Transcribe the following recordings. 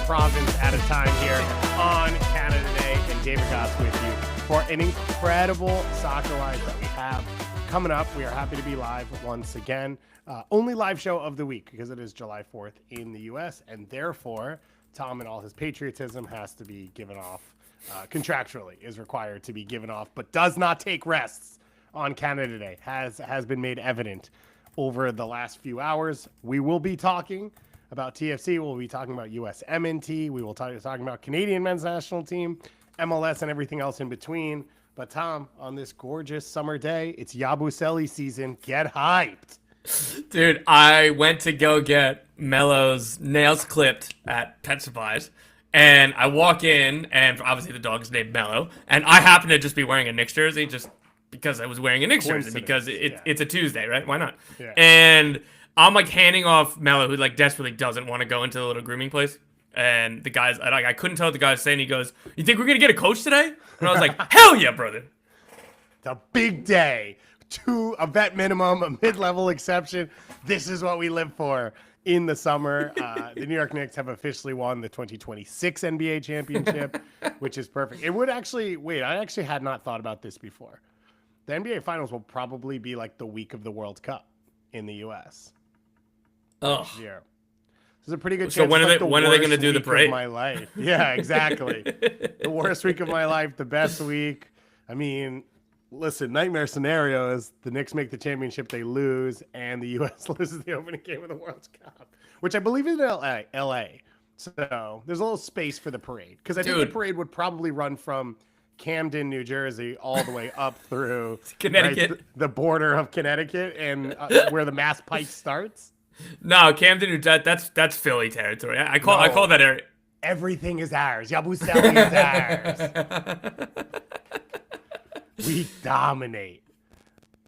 province at a time here on Canada Day, and David Goss with you for an incredible Soccer Live that we have coming up. We are happy to be live once again. Only live show of the week because it is July 4th in the U.S., and therefore Tom and all his patriotism has to be given off, contractually is required to be given off, but does not take rests on Canada Day, has been made evident over the last few hours. We will be talking about TFC. We'll be talking about USMNT. We will talking about Canadian men's national team, MLS, and everything else in between. But Tom, on this gorgeous summer day, it's Yabusele season. Get hyped. Dude, I went to go get Mello's nails clipped at Pet Supplies, and I walk in, and obviously the dog is named Mello, and I happen to just be wearing a Knicks jersey just because I was wearing a Knicks jersey because it's a Tuesday, right? Why not? Yeah. And I'm like handing off Mello, who like desperately doesn't want to go into the little grooming place. And the guys, I couldn't tell what the guy was saying. He goes, "You think we're gonna get a coach today?" And I was like, "Hell yeah, brother!" It's a big day. A vet minimum, a mid-level exception. This is what we live for in the summer. The New York Knicks have officially won the 2026 NBA championship, which is perfect. It would actually, I actually had not thought about this before. The NBA Finals will probably be like the week of the World Cup in the U.S. Oh, yeah. There's a pretty good chance. So when are they going to do the parade? parade? My life. Yeah, exactly. The worst week of my life, the best week. I mean, listen, nightmare scenario is the Knicks make the championship, they lose, and the U.S. loses the opening game of the World Cup, which I believe is in L.A. So there's a little space for the parade because I think the parade would probably run from Camden, New Jersey, all the way up through Connecticut, right, the border of Connecticut, and where the Mass Pike starts. No, Camden, that's Philly territory. I call that area. Everything is ours. Yabusele is ours. We dominate.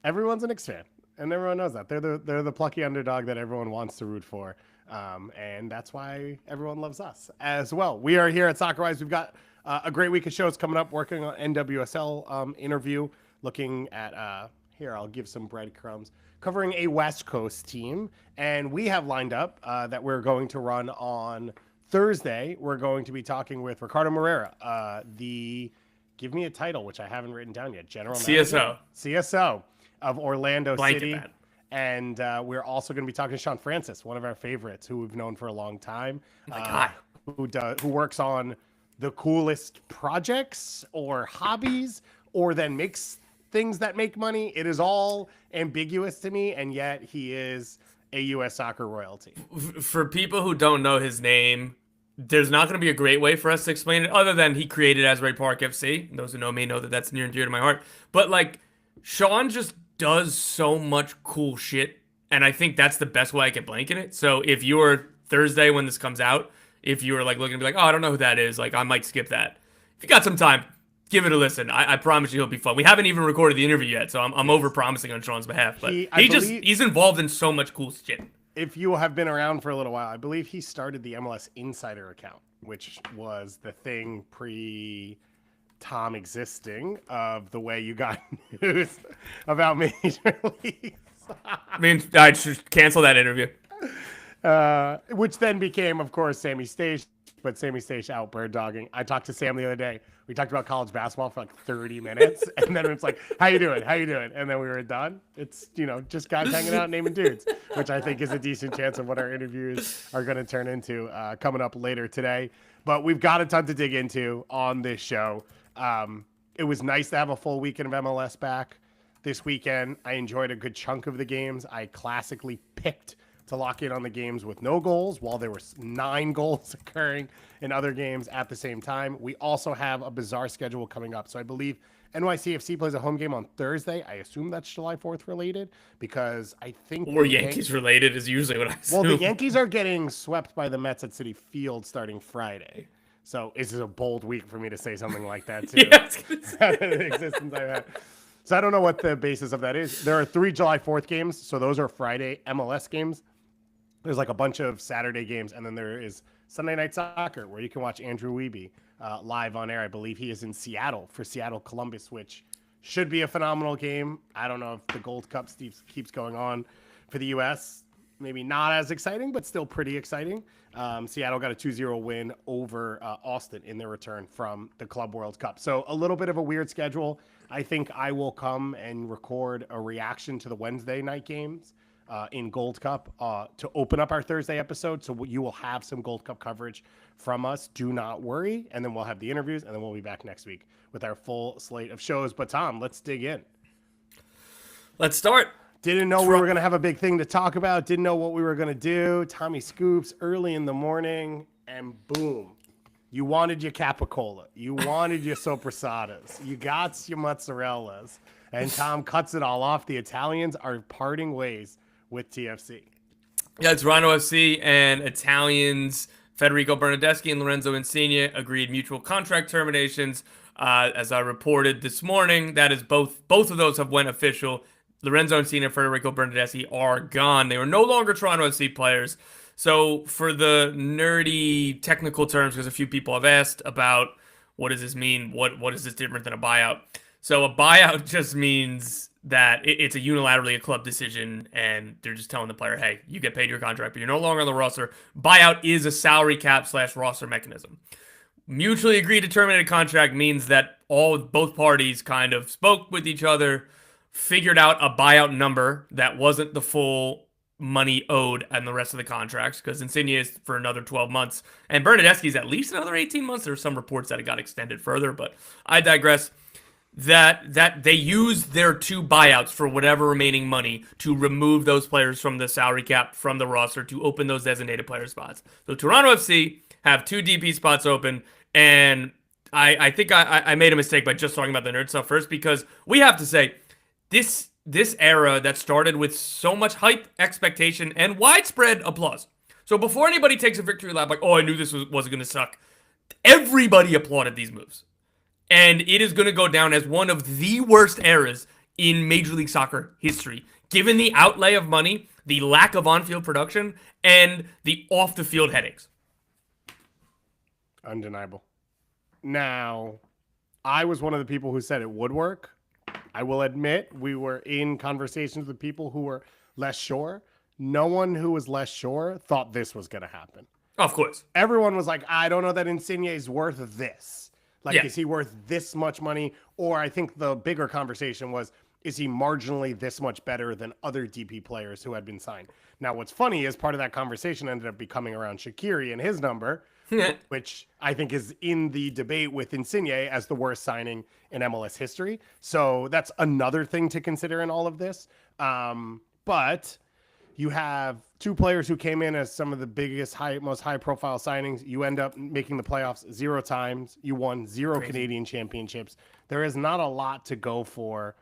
Everyone's a Knicks fan, and everyone knows that. They're the plucky underdog that everyone wants to root for, and that's why everyone loves us as well. We are here at SoccerWise. We've got a great week of shows coming up, working on NWSL interview, looking at, here, I'll give some breadcrumbs, covering a West Coast team. And we have lined up that we're going to run on Thursday. We're going to be talking with Ricardo Moreira, give me a title, which I haven't written down yet, General Manager? CSO of Orlando City. And we're also going to be talking to Sean Francis, one of our favorites, who we've known for a long time. Oh my God. Who works on the coolest projects or hobbies, or then makes things that make money. It is all ambiguous to me, and yet he is a U.S. soccer royalty. For people who don't know his name, there's not going to be a great way for us to explain it other than he created Asbury Park FC. Those who know me know that that's near and dear to my heart. But like, Sean just does so much cool shit, and I think that's the best way I can blanket it. So if you're Thursday when this comes out, if you were like looking to be like, oh, I don't know who that is, like I might skip that. If you got some time, give it a listen. I promise you he'll be fun. We haven't even recorded the interview yet, so I'm over promising on Sean's behalf. But he's involved in so much cool shit. If you have been around for a little while, I believe he started the MLS Insider account, which was the thing pre-Tom existing of the way you got news about Major League Soccer. I mean, I should cancel that interview. Which then became, of course, Sammy Stage, but Sammy Stage out bird dogging. I talked to Sam the other day. We talked about college basketball for like 30 minutes, and then it's like, how you doing? And then we were done. It's, just guys hanging out naming dudes, which I think is a decent chance of what our interviews are going to turn into coming up later today. But we've got a ton to dig into on this show. It was nice to have a full weekend of MLS back this weekend. I enjoyed a good chunk of the games. I classically picked to lock in on the games with no goals, while there were 9 goals occurring in other games at the same time. We also have a bizarre schedule coming up. So I believe NYCFC plays a home game on Thursday. I assume that's July 4th related, because I think... Or Yankees related is usually what I assume. Well, the Yankees are getting swept by the Mets at Citi Field starting Friday. So this is a bold week for me to say something like that, too. The existence I've had. So I don't know what the basis of that is. There are 3 July 4th games, so those are Friday MLS games. There's like a bunch of Saturday games, and then there is Sunday Night Soccer, where you can watch Andrew Wiebe live on air. I believe he is in Seattle for Seattle Columbus, which should be a phenomenal game. I don't know if the Gold Cup keeps going on for the U.S. Maybe not as exciting, but still pretty exciting. Seattle got a 2-0 win over Austin in their return from the Club World Cup. So a little bit of a weird schedule. I think I will come and record a reaction to the Wednesday night games in Gold Cup to open up our Thursday episode. So you will have some Gold Cup coverage from us. Do not worry. And then we'll have the interviews, and then we'll be back next week with our full slate of shows. But Tom, let's dig in. Let's start. Didn't know we were going to have a big thing to talk about. Didn't know what we were going to do. Tommy scoops early in the morning, and boom. You wanted your capicola. You wanted your soprasadas. You got your mozzarellas. And Tom cuts it all off. The Italians are parting ways with TFC. Yeah, it's Toronto FC and Italians Federico Bernardeschi and Lorenzo Insigne agreed mutual contract terminations. As I reported this morning, that is both of those have went official. Lorenzo Insigne and Federico Bernardeschi are gone. They were no longer Toronto FC players. So for the nerdy technical terms, because a few people have asked about what does this mean? What is this different than a buyout? So a buyout just means that it's a unilaterally a club decision, and they're just telling the player, hey, you get paid your contract, but you're no longer on the roster. Buyout is a salary cap / roster mechanism. Mutually agreed to terminate a contract means that both parties kind of spoke with each other, figured out a buyout number that wasn't the full money owed and the rest of the contracts, because Insigne is for another 12 months, and Bernardeschi is at least another 18 months. There are some reports that it got extended further, but I digress. That they used their 2 buyouts for whatever remaining money to remove those players from the salary cap, from the roster, to open those designated player spots. So Toronto FC have 2 DP spots open, and I think I made a mistake by just talking about the nerd stuff first, because we have to say, this era that started with so much hype, expectation, and widespread applause. So before anybody takes a victory lap, like, oh, I knew this wasn't going to suck, everybody applauded these moves. And it is going to go down as one of the worst eras in Major League Soccer history, given the outlay of money, the lack of on-field production, and the off-the-field headaches. Undeniable. Now, I was one of the people who said it would work. I will admit we were in conversations with people who were less sure. No one who was less sure thought this was going to happen. Of course. Everyone was like, I don't know that Insigne is worth this. Like, Yeah. Is he worth this much money? Or I think the bigger conversation was, is he marginally this much better than other DP players who had been signed? Now, what's funny is part of that conversation ended up becoming around Shaqiri and his number, which I think is in the debate with Insigne as the worst signing in MLS history. So that's another thing to consider in all of this. But you have 2 players who came in as some of the biggest, most high-profile signings. You end up making the playoffs 0 times. You won 0 Canadian championships. There is not a lot to go for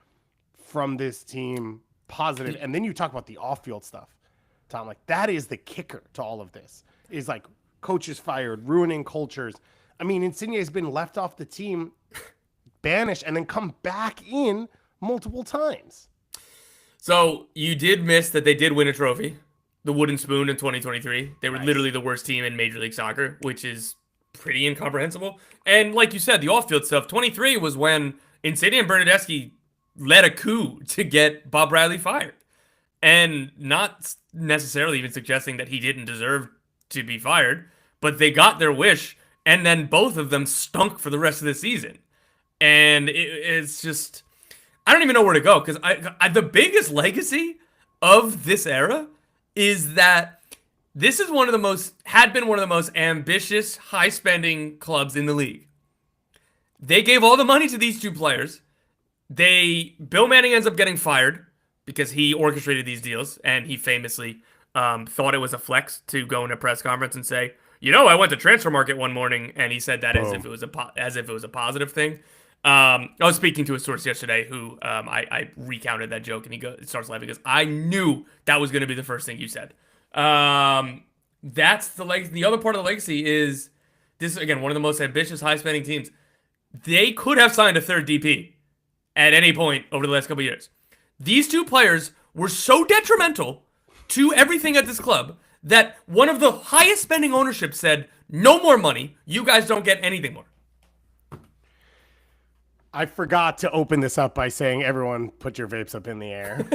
from this team positive. And then you talk about the off-field stuff, Tom. Like, that is the kicker to all of this, is like coaches fired, ruining cultures. I mean, Insigne has been left off the team, banished, and then come back in multiple times. So you did miss that they did win a trophy, the Wooden Spoon in 2023. They were literally the worst team in Major League Soccer, which is pretty incomprehensible. And like you said, the off-field stuff, 23 was when Insigne and Bernardeschi led a coup to get Bob Bradley fired. And not necessarily even suggesting that he didn't deserve to be fired, but they got their wish, and then both of them stunk for the rest of the season. And it's just, I don't even know where to go, because the biggest legacy of this era is that this is had been one of the most ambitious, high-spending clubs in the league. They gave all the money to these 2 players. Bill Manning ends up getting fired because he orchestrated these deals, and he famously thought it was a flex to go in a press conference and say, I went to Transfer Market one morning, and he said that as if it was a positive thing. I was speaking to a source yesterday who I recounted that joke, and he starts laughing because I knew that was going to be the first thing you said. That's the legacy. The other part of the legacy is this is, again, one of the most ambitious, high-spending teams. They could have signed a 3rd DP at any point over the last couple of years. These 2 players were so detrimental to everything at this club that one of the highest spending ownership said, no more money. You guys don't get anything more. I forgot to open this up by saying, everyone put your vapes up in the air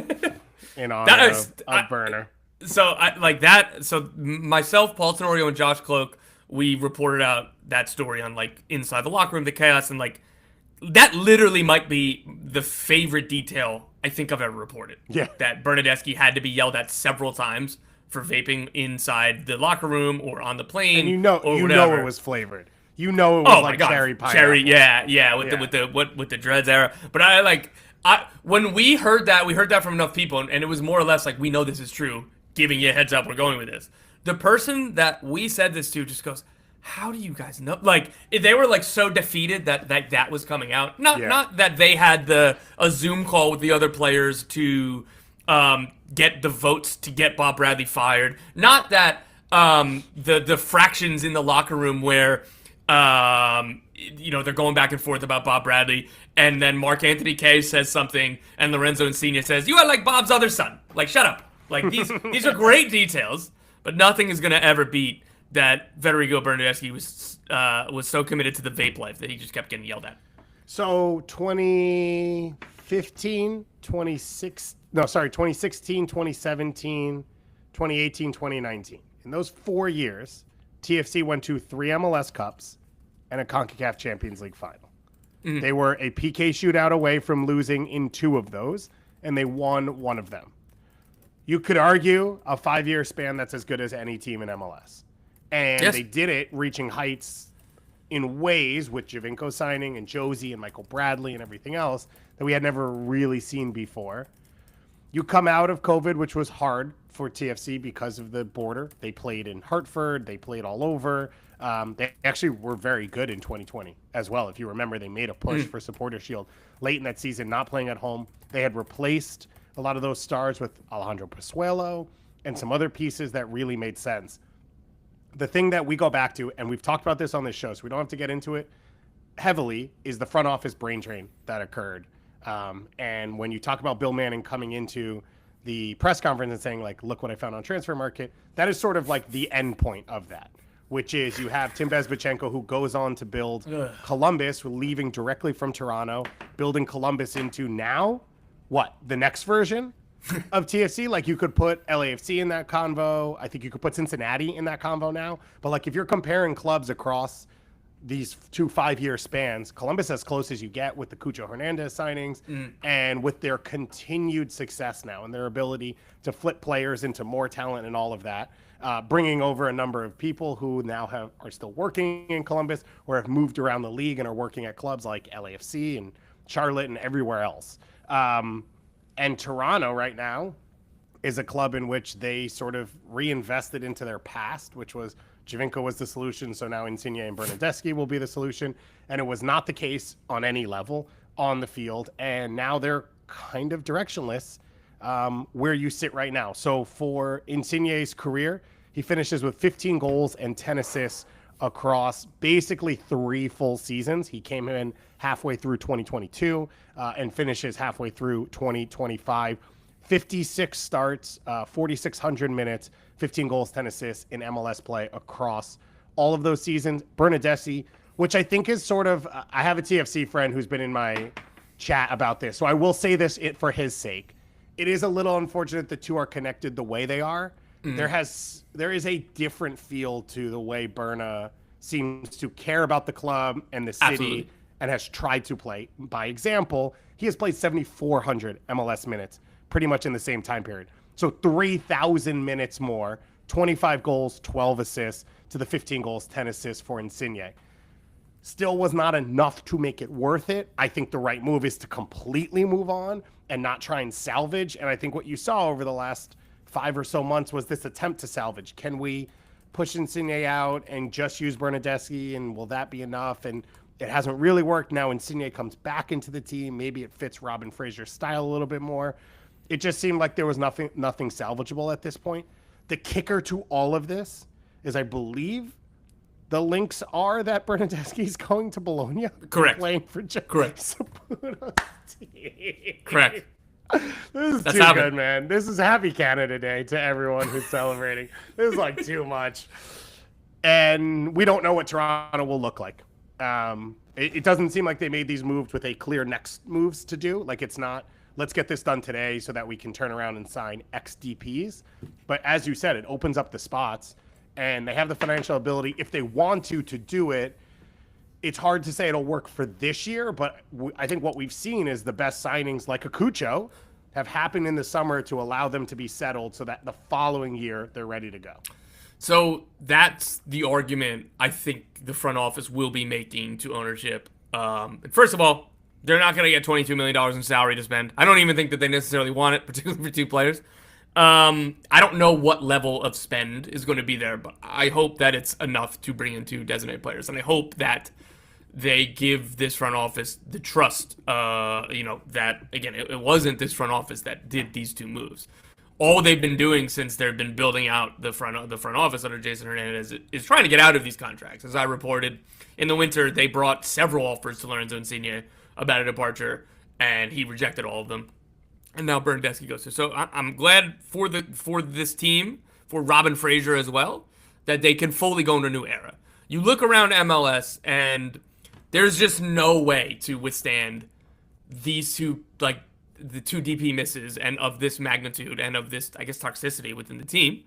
in honor of Burner. So I like that. So myself, Paul Tenorio, and Josh Cloak, we reported out that story on like Inside the Locker Room, the chaos, and like that literally might be the favorite detail I think I've ever reported. Yeah. That Bernardeschi had to be yelled at several times for vaping inside the locker room or on the plane, And or you know whatever. it was flavored. You know it was Oh my like god, cherry pineapple. yeah, with the dreads era. But I when we heard that from enough people, and it was more or less like we know this is true, giving you a heads up, we're going with this. The person that we said this to just goes, "How do you guys know?" Like they were like so defeated that was coming out. Not that they had a Zoom call with the other players to get the votes to get Bob Bradley fired. Not that the fractions in the locker room where they're going back and forth about Bob Bradley, and then Mark Anthony Kaye says something, and Lorenzo Insigne says, "You are like Bob's other son." Like, shut up. Like these are great details, but nothing is gonna ever beat that Federico Bernardeschi was so committed to the vape life that he just kept getting yelled at. So 2016, 2017, 2018, 2019. In those 4 years, TFC went to 3 MLS Cups and a CONCACAF Champions League final. Mm-hmm. They were a PK shootout away from losing in 2 of those, and they won 1 of them. You could argue a 5-year span that's as good as any team in MLS. And yes, they did it reaching heights in ways with Giovinco signing and Josie and Michael Bradley and everything else that we had never really seen before. You come out of COVID, which was hard for TFC because of the border. They played in Hartford. They played all over. They actually were very good in 2020 as well. If you remember, they made a push for Supporter Shield late in that season, not playing at home. They had replaced a lot of those stars with Alejandro Pozuelo and some other pieces that really made sense. The thing that we go back to, and we've talked about this on this show, so we don't have to get into it heavily, is the front office brain drain that occurred. And when you talk about Bill Manning coming into the press conference and saying, like, look what I found on Transfer Market, that is sort of like the end point of that, which is you have Tim Bezbatchenko, who goes on to build Columbus, leaving directly from Toronto, building Columbus into now, what, the next version of TFC? Like, you could put LAFC in that convo. I think you could put Cincinnati in that convo now. But, like, if you're comparing clubs across these 2 5-year spans, Columbus as close as you get with the Cucho Hernandez signings and with their continued success now and their ability to flip players into more talent and all of that, bringing over a number of people who now are still working in Columbus or have moved around the league and are working at clubs like LAFC and Charlotte and everywhere else. And Toronto right now is a club in which they sort of reinvested into their past, which was Giovinco was the solution, so now Insigne and Bernardeschi will be the solution. And it was not the case on any level on the field. And now they're kind of directionless where you sit right now. So for Insigne's career, he finishes with 15 goals and 10 assists across basically 3 full seasons. He came in halfway through 2022 and finishes halfway through 2025. 56 starts, 4,600 minutes, 15 goals, 10 assists in MLS play across all of those seasons. Bernardeschi, which I think is sort of, I have a TFC friend who's been in my chat about this, so I will say this for his sake. It is a little unfortunate the two are connected the way they are. There is a different feel to the way Berna seems to care about the club and the city. Absolutely. And has tried to play. By example, he has played 7,400 MLS minutes pretty much in the same time period. So 3,000 minutes more, 25 goals, 12 assists to the 15 goals, 10 assists for Insigne. Still was not enough to make it worth it. I think the right move is to completely move on and not try and salvage. And I think what you saw over the last 5 or so months was this attempt to salvage. Can we push Insigne out and just use Bernardeschi, and will that be enough? And it hasn't really worked. Now Insigne comes back into the team. Maybe it fits Robin Fraser's style a little bit more. It just seemed like there was nothing salvageable at this point. The kicker to all of this is, I believe, the links are that Bernardeschi is going to Bologna. Correct. Playing for Correct. Saputo's Correct. This is That's too happened. good, man. This is Happy Canada Day to everyone who's celebrating. This is like too much. And we don't know what Toronto will look like. It doesn't seem like they made these moves with a clear next moves to do. Like, it's not let's get this done today so that we can turn around and sign X DPs. But as you said, it opens up the spots, and they have the financial ability, if they want to do it. It's hard to say it'll work for this year, but I think what we've seen is the best signings like Akucho have happened in the summer to allow them to be settled so that the following year they're ready to go. So that's the argument I think the front office will be making to ownership. First of all, they're not going to get $22 million in salary to spend. I don't even think that they necessarily want it, particularly for two players. I don't know what level of spend is going to be there, but I hope that it's enough to bring in two designated players. And I hope that they give this front office the trust, that, again, it wasn't this front office that did these two moves. All they've been doing since they've been building out the front office under Jason Hernandez is trying to get out of these contracts. As I reported, in the winter, they brought several offers to Lorenzo Insigne about a departure, and he rejected all of them. And now Bernardeschi goes to. So I'm glad for this team, for Robin Fraser as well, that they can fully go into a new era. You look around MLS, and there's just no way to withstand these two, like, the two DP misses and of this magnitude and of this, I guess, toxicity within the team.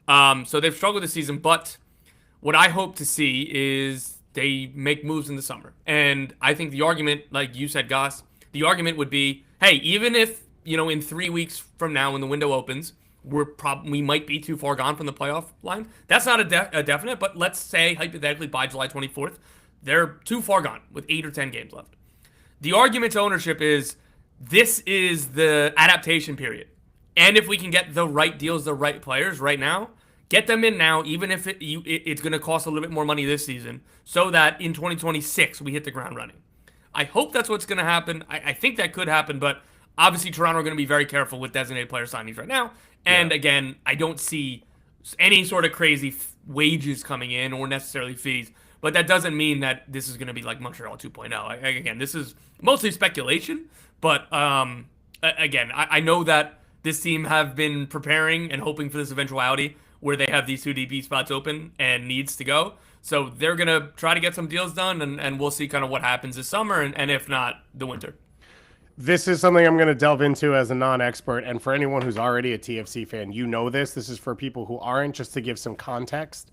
So they've struggled this season, but what I hope to see is they make moves in the summer. And I think the argument, like you said, Goss, the argument would be, hey, even if, in 3 weeks from now when the window opens, we might be too far gone from the playoff line. That's not a definite, but let's say, hypothetically, by July 24th, they're too far gone with 8 or 10 games left. The argument to ownership is, this is the adaptation period. And if we can get the right deals, the right players right now, get them in now, even if it's going to cost a little bit more money this season, so that in 2026 we hit the ground running. I hope that's what's going to happen. I think that could happen, but obviously Toronto are going to be very careful with designated player signings right now. And again, I don't see any sort of crazy wages coming in or necessarily fees. But that doesn't mean that this is going to be like Montreal 2.0. Again, this is mostly speculation. But again, I know that this team have been preparing and hoping for this eventuality where they have these two DP spots open and needs to go. So they're going to try to get some deals done, and we'll see kind of what happens this summer, and if not, the winter. This is something I'm going to delve into as a non-expert. And for anyone who's already a TFC fan, this. This is for people who aren't, just to give some context.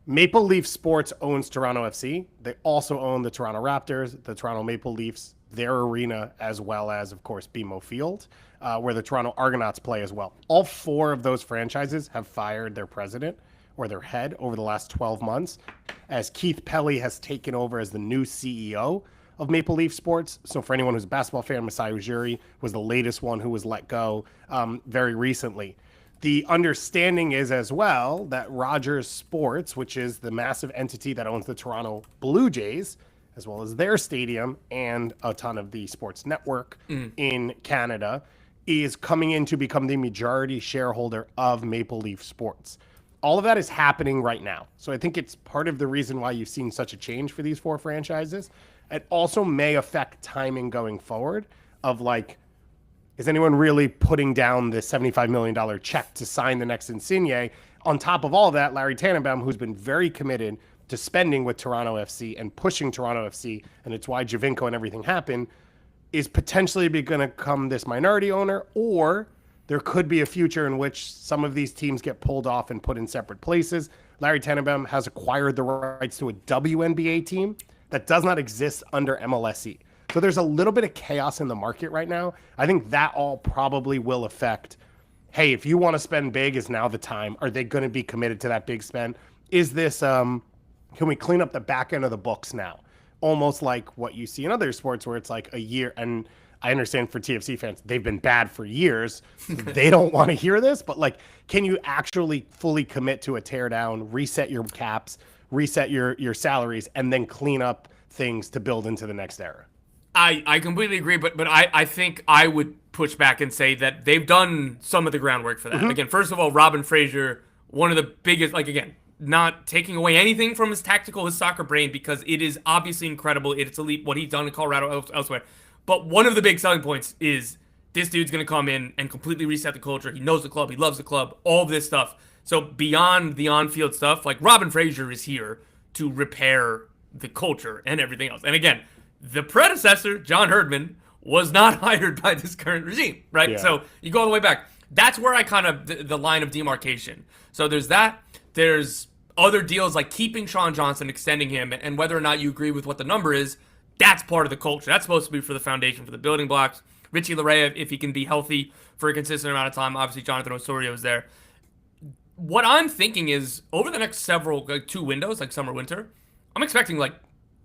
Maple Leaf Sports owns Toronto FC. They also own the Toronto Raptors, the Toronto Maple Leafs, their arena, as well as, of course, BMO Field, where the Toronto Argonauts play as well. All four of those franchises have fired their president or their head over the last 12 months, as Keith Pelly has taken over as the new CEO of Maple Leaf Sports. So for anyone who's a basketball fan, Masai Ujiri was the latest one who was let go very recently. The understanding is as well that Rogers Sports, which is the massive entity that owns the Toronto Blue Jays, as well as their stadium and a ton of the sports network in Canada, is coming in to become the majority shareholder of Maple Leaf Sports. All of that is happening right now. So I think it's part of the reason why you've seen such a change for these four franchises. It also may affect timing going forward of like, is anyone really putting down the $75 million check to sign the next Insigne? On top of all that, Larry Tannenbaum, who's been very committed to spending with Toronto FC and pushing Toronto FC, and it's why Javinko and everything happened, is potentially going to become this minority owner, or there could be a future in which some of these teams get pulled off and put in separate places. Larry Tannenbaum has acquired the rights to a WNBA team that does not exist under MLSE. So there's a little bit of chaos in the market right now. I think that all probably will affect, hey, if you want to spend big, is now the time? Are they going to be committed to that big spend? Is this, can we clean up the back end of the books now? Almost like what you see in other sports where it's like a year. And I understand for TFC fans, they've been bad for years. They don't want to hear this, but like, can you actually fully commit to a teardown, reset your caps, reset your salaries, and then clean up things to build into the next era? I completely agree, but I think I would push back and say that they've done some of the groundwork for that. Again, first of all, Robin Fraser, one of the biggest, like, again, not taking away anything from his soccer brain, because it is obviously incredible. It's elite what he's done in Colorado, elsewhere. But one of the big selling points is this dude's going to come in and completely reset the culture. He knows the club. He loves the club. All of this stuff. So beyond the on-field stuff, like, Robin Fraser is here to repair the culture and everything else. And again, the predecessor, John Herdman, was not hired by this current regime, right? Yeah. So you go all the way back. That's where I kind of, the line of demarcation. So there's that. There's other deals like keeping Sean Johnson, extending him, and whether or not you agree with what the number is, that's part of the culture. That's supposed to be for the foundation, for the building blocks. Richie Larea, if he can be healthy for a consistent amount of time. Obviously, Jonathan Osorio is there. What I'm thinking is over the next several, like 2 windows, like summer, winter, I'm expecting like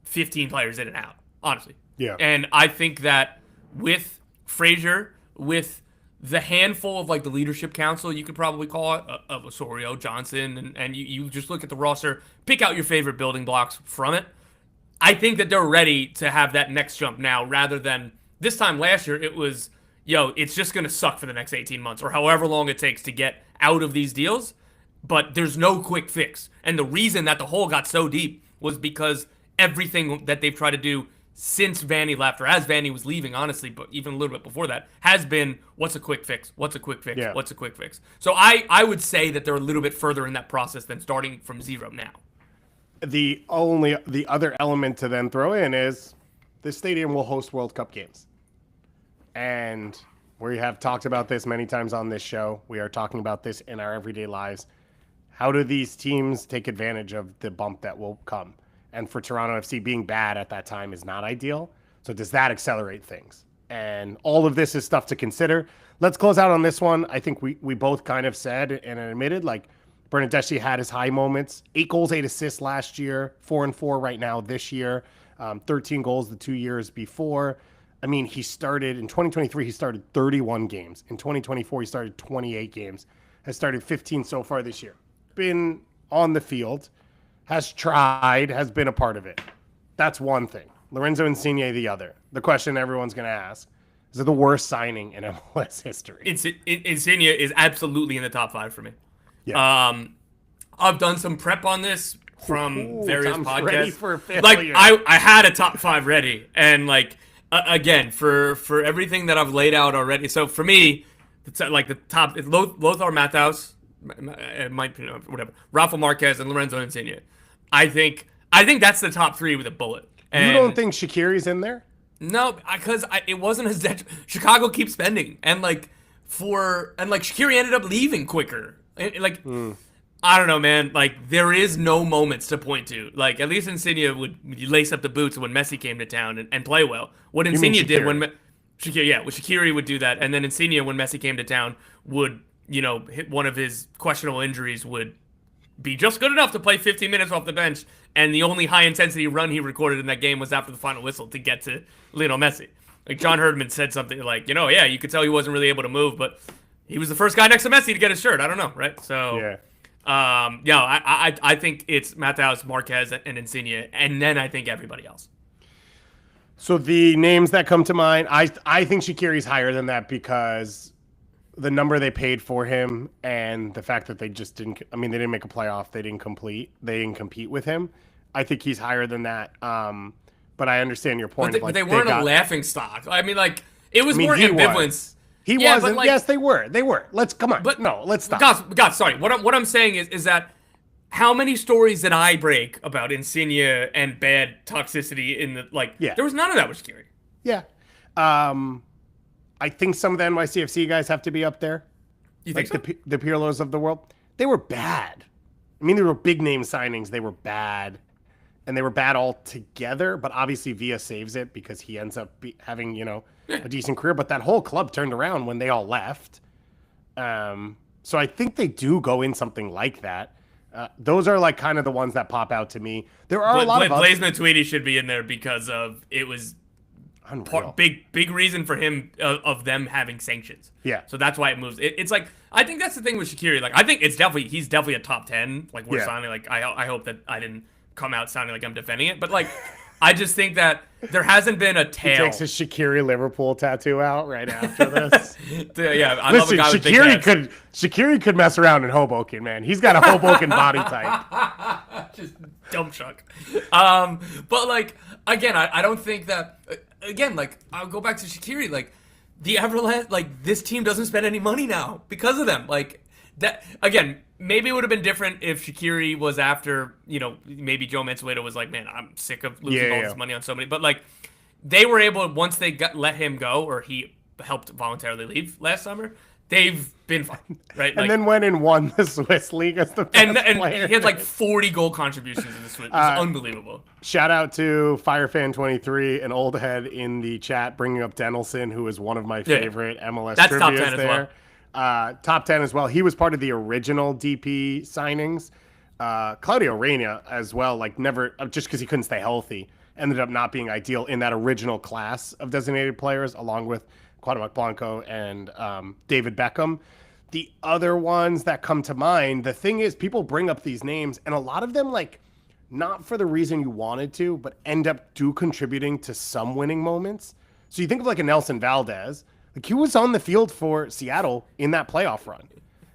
15 players in and out, honestly. Yeah. And I think that with Frazier, with the handful of like the leadership council, you could probably call it, of Osorio, Johnson, and you just look at the roster, pick out your favorite building blocks from it. I think that they're ready to have that next jump now, rather than this time last year, it was, it's just going to suck for the next 18 months or however long it takes to get out of these deals. But there's no quick fix. And the reason that the hole got so deep was because everything that they've tried to do since Vanny left, or as Vanny was leaving, honestly, but even a little bit before that, has been, what's a quick fix? What's a quick fix? Yeah. What's a quick fix? So I would say that they're a little bit further in that process than starting from zero now. The other element to then throw in is this stadium will host World Cup games. And we have talked about this many times on this show. We are talking about this in our everyday lives. How do these teams take advantage of the bump that will come? And for Toronto FC, being bad at that time is not ideal. So does that accelerate things? And all of this is stuff to consider. Let's close out on this one. I think we both kind of said and admitted, like, Bernardeschi had his high moments. 8 goals, 8 assists last year. 4-4 right now this year. 13 goals the 2 years before. I mean, he started in 2023, he started 31 games. In 2024, he started 28 games. Has started 15 so far this year. Been on the field. Has tried, has been a part of it. That's one thing. Lorenzo Insigne, the other. The question everyone's going to ask, is it the worst signing in MLS history? Insigne is absolutely in the top 5 for me. Yeah. I've done some prep on this from various Tom's podcasts. ready for failure. Like I had a top 5 ready, and like again for everything that I've laid out already. So for me, it's like the top. It's Lothar Matthaus, it might be, whatever. Rafa Marquez and Lorenzo Insigne. I think that's the top 3 with a bullet. And you don't think Shaqiri's in there? No, because it wasn't as Chicago keeps spending, and Shaqiri ended up leaving quicker. I don't know, man. Like, there is no moments to point to. Like, at least Insigne would lace up the boots when Messi came to town and play well. What Insigne did when Shaqiri would do that, and then Insigne, when Messi came to town, would hit one of his questionable injuries, would be just good enough to play 15 minutes off the bench, and the only high-intensity run he recorded in that game was after the final whistle to get to Lionel Messi. Like, John Herdman said something like, you could tell he wasn't really able to move, but he was the first guy next to Messi to get his shirt. I don't know, right? So, I think it's Matthaus, Marquez, and Insigne, and then I think everybody else. So the names that come to mind, I think Shaqiri's higher than that because the number they paid for him and the fact that they just didn't, they didn't make a playoff. They didn't compete with him. I think he's higher than that. But I understand your point. But they weren't a laughing stock. It was more ambivalence. He wasn't. Yes, they were. Let's stop. God, sorry. What I'm saying is that how many stories did I break about Insigne and bad toxicity in the there was none of that with Shaqiri. Yeah. I think some of the NYCFC guys have to be up there. You think so? The Pirlos of the world? They were bad. They were big name signings. They were bad. And they were bad all together. But obviously Villa saves it because he ends up having, a decent career. But that whole club turned around when they all left. So I think they do go in something like that. Those are kind of the ones that pop out to me. There are a lot of Blaise Matuidi should be in there because of it was big reason for him of them having sanctions. Yeah. So that's why it moves. It's like, I think that's the thing with Shaqiri. I think he's definitely a top 10. We're signing. I hope that I didn't come out sounding like I'm defending it, but I just think that there hasn't been a tail. He takes his Shaqiri Liverpool tattoo out right after this. I love a guy with big hands. Shaqiri could mess around in Hoboken, man. He's got a Hoboken body type. Just dump truck. But again, I don't think that. Again, I'll go back to Shaqiri. The Everland, this team doesn't spend any money now because of them. That again, maybe it would have been different if Shaqiri was after, maybe Joe Mansueto was like, man, I'm sick of losing all this money on so many. But they were able, once they let him go, or he helped voluntarily leave last summer, they've been fine, right? And then went and won the Swiss League as the best player. He had like 40 goal contributions in the Swiss. It was unbelievable. Shout out to Firefan23, an old head in the chat, bringing up Dennelson, who is one of my favorite MLS That's trivias top 10 there. as well. Top 10 as well. He was part of the original DP signings. Claudio Reyna as well, like never, just because he couldn't stay healthy, ended up not being ideal in that original class of designated players, along with Cuauhtemoc Blanco and David Beckham. The other ones that come to mind, the thing is, people bring up these names, and a lot of them, like, not for the reason you wanted to, but end up contributing to some winning moments. So you think of like a Nelson Valdez, like he was on the field for Seattle in that playoff run.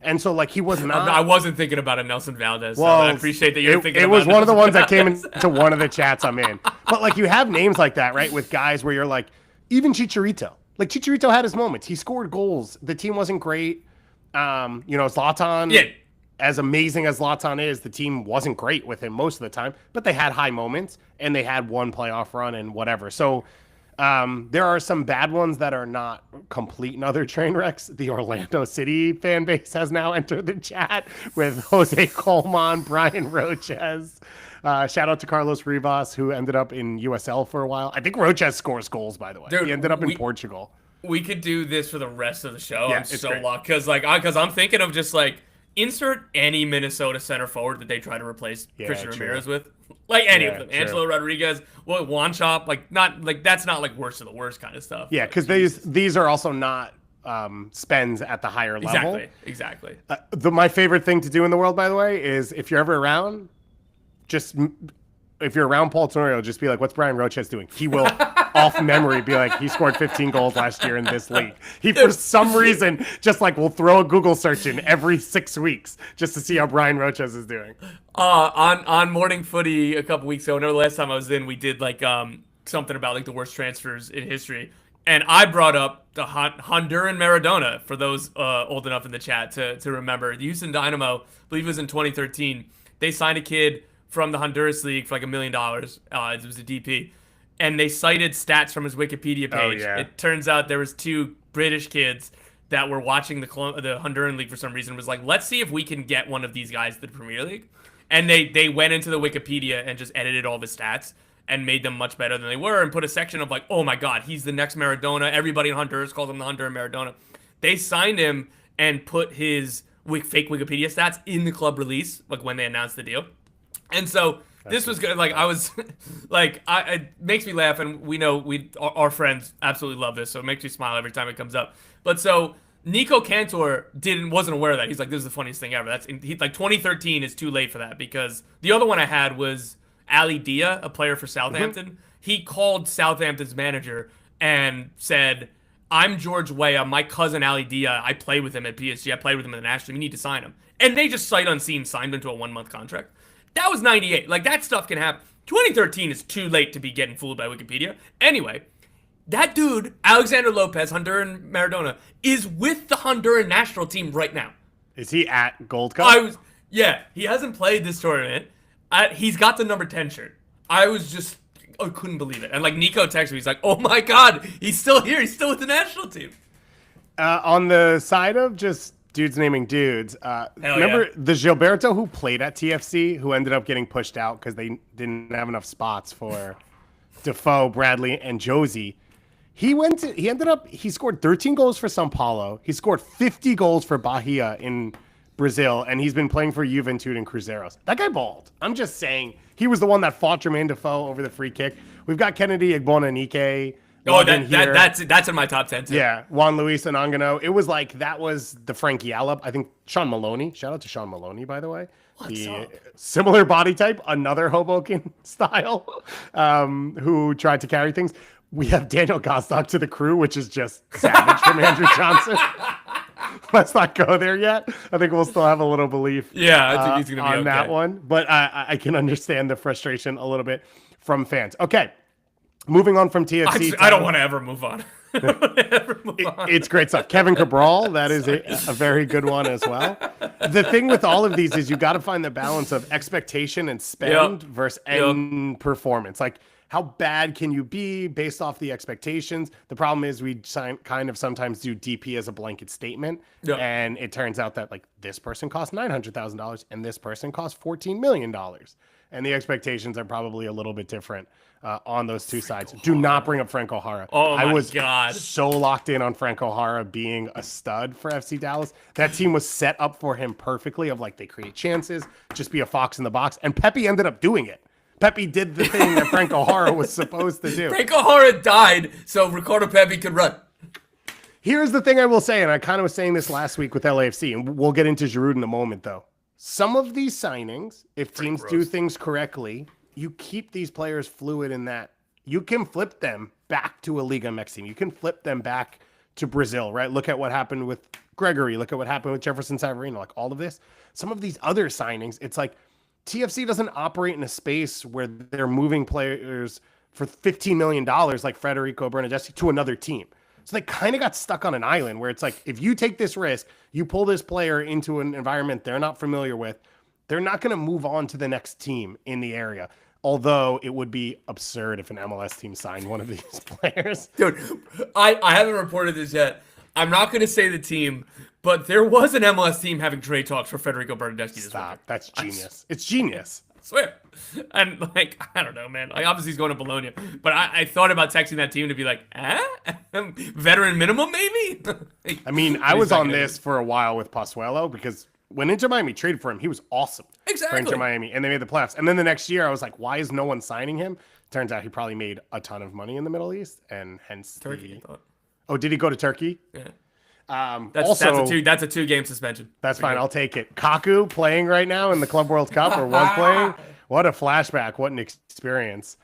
And so, like, he was not. I wasn't thinking about a Nelson Valdez. Well, so I appreciate that you're thinking about it. It was one of the ones that came Valdez. into one of the chats I'm in. But, like, you have names like that, right, with guys where you're like, even Chicharito. Like, Chicharito had his moments. He scored goals. The team wasn't great. Zlatan, as amazing as Zlatan is, the team wasn't great with him most of the time. But they had high moments, and they had one playoff run and whatever. So, there are some bad ones that are not complete and utter train wrecks. The Orlando City fan base has now entered the chat with Jose Colman, Brian Roches. Shout out to Carlos Rivas, who ended up in USL for a while. I think Roches scores goals, by the way. Dude, he ended up in Portugal. We could do this for the rest of the show. Yeah, I'm so locked because I'm thinking of just like insert any Minnesota center forward that they try to replace Christian Ramirez with. Like any of them. True. Angelo Rodriguez, Wanchop, that's not like worst of the worst kind of stuff. Yeah, because these are also not spends at the higher level. Exactly. My favorite thing to do in the world, by the way, is if you're ever around, if you're around Paul Tenorio, just be like, what's Brian Roches doing? He will, off memory, be like, he scored 15 goals last year in this league. He, for some reason, just like will throw a Google search in every 6 weeks just to see how Brian Roches is doing. On Morning Footy a couple weeks ago, I know the last time I was in, we did like something about like the worst transfers in history. And I brought up the Honduran Maradona, for those old enough in the chat to remember. The Houston Dynamo, I believe it was in 2013, they signed a kid from the Honduras League for like $1 million. It was a DP. And they cited stats from his Wikipedia page. Oh, yeah. It turns out there was 2 British kids that were watching the Honduran League for some reason. Was like, let's see if we can get one of these guys to the Premier League. And they went into the Wikipedia and just edited all the stats and made them much better than they were and put a section of like, oh my God, he's the next Maradona. Everybody in Honduras calls him the Honduran Maradona. They signed him and put his fake Wikipedia stats in the club release, like when they announced the deal. And so this was good. Like I was like, it makes me laugh. And we know our friends absolutely love this. So it makes me smile every time it comes up. But so Nico Cantor wasn't aware of that. He's like, this is the funniest thing ever. Like 2013 is too late for that, because the other one I had was Ali Dia, a player for Southampton. Mm-hmm. He called Southampton's manager and said, I'm George Weah, my cousin Ali Dia. I play with him at PSG. I played with him in the national team. You need to sign him. And they just sight unseen signed him to a 1-month contract. That was 98. Like, that stuff can happen. 2013 is too late to be getting fooled by Wikipedia. Anyway, that dude, Alexander Lopez, Honduran Maradona, is with the Honduran national team right now. Is he at Gold Cup? Yeah, he hasn't played this tournament. He's got the number 10 shirt. I couldn't believe it. And like Nico texted me, he's like, oh my God, he's still here. He's still with the national team. On the side of just dudes naming dudes, remember the Gilberto who played at TFC, who ended up getting pushed out because they didn't have enough spots for Defoe, Bradley, and Josie. He scored 13 goals for São Paulo. He scored 50 goals for Bahia in Brazil, and he's been playing for Juventude and Cruzeiros. That guy balled. I'm just saying, he was the one that fought Jermaine Defoe over the free kick. We've got Kennedy Igbonanike. That's in my top 10 too. Yeah, Juan Luis Anangano. It was like, that was the Frankie Allop. I think Sean Maloney. Shout out to Sean Maloney, by the way. What's up? Similar body type, another Hoboken style, who tried to carry things. We have Daniel Gostock to the crew, which is just savage from Andrew Johnson. Let's not go there yet. I think we'll still have a little belief I think he's gonna be on that one. But I can understand the frustration a little bit from fans. Okay, moving on from TFC. I don't want to ever move on. It's great stuff. Kevin Cabral, that is a very good one as well. The thing with all of these is you got to find the balance of expectation and spend versus end performance. Like, how bad can you be based off the expectations? The problem is we kind of sometimes do DP as a blanket statement. Yeah. And it turns out that like this person cost $900,000 and this person cost $14 million. And the expectations are probably a little bit different on those two sides. Do not bring up Frank O'Hara. Oh my I was God. so locked in on Frank O'Hara being a stud for FC Dallas. That team was set up for him perfectly of like they create chances, just be a fox in the box. And Pepe ended up doing it. Pepe did the thing that Frank O'Hara was supposed to do. Frank O'Hara died so Ricardo Pepe could run. Here's the thing I will say, and I kind of was saying this last week with LAFC, and we'll get into Giroud in a moment, though. Some of these signings, if teams do things correctly, you keep these players fluid in that you can flip them back to a Liga MX team. You can flip them back to Brazil, right? Look at what happened with Gregory. Look at what happened with Jefferson Savarino. Like all of this. Some of these other signings, it's like TFC doesn't operate in a space where they're moving players for $15 million like Federico Bernardeschi to another team. So they kind of got stuck on an island where it's like, if you take this risk, you pull this player into an environment they're not familiar with, they're not going to move on to the next team in the area. Although it would be absurd if an MLS team signed one of these players. Dude, I haven't reported this yet. I'm not going to say the team, but there was an MLS team having trade talks for Federico Bernardeschi this Stop. week. That's genius. It's genius. I swear. And like, I don't know, man. Like, obviously he's going to Bologna, but I thought about texting that team to be like, veteran minimum, maybe. I mean, I was on this for a while with Pozuelo because when Inter Miami traded for him, he was awesome. Exactly. For Inter Miami, and they made the playoffs. And then the next year, I was like, why is no one signing him? Turns out he probably made a ton of money in the Middle East, and hence Turkey, I thought. Oh, did he go to Turkey? Yeah. That's a 2-game suspension. That's fine. I'll take it. Kaku playing right now in the Club World Cup or was playing. What a flashback. What an experience.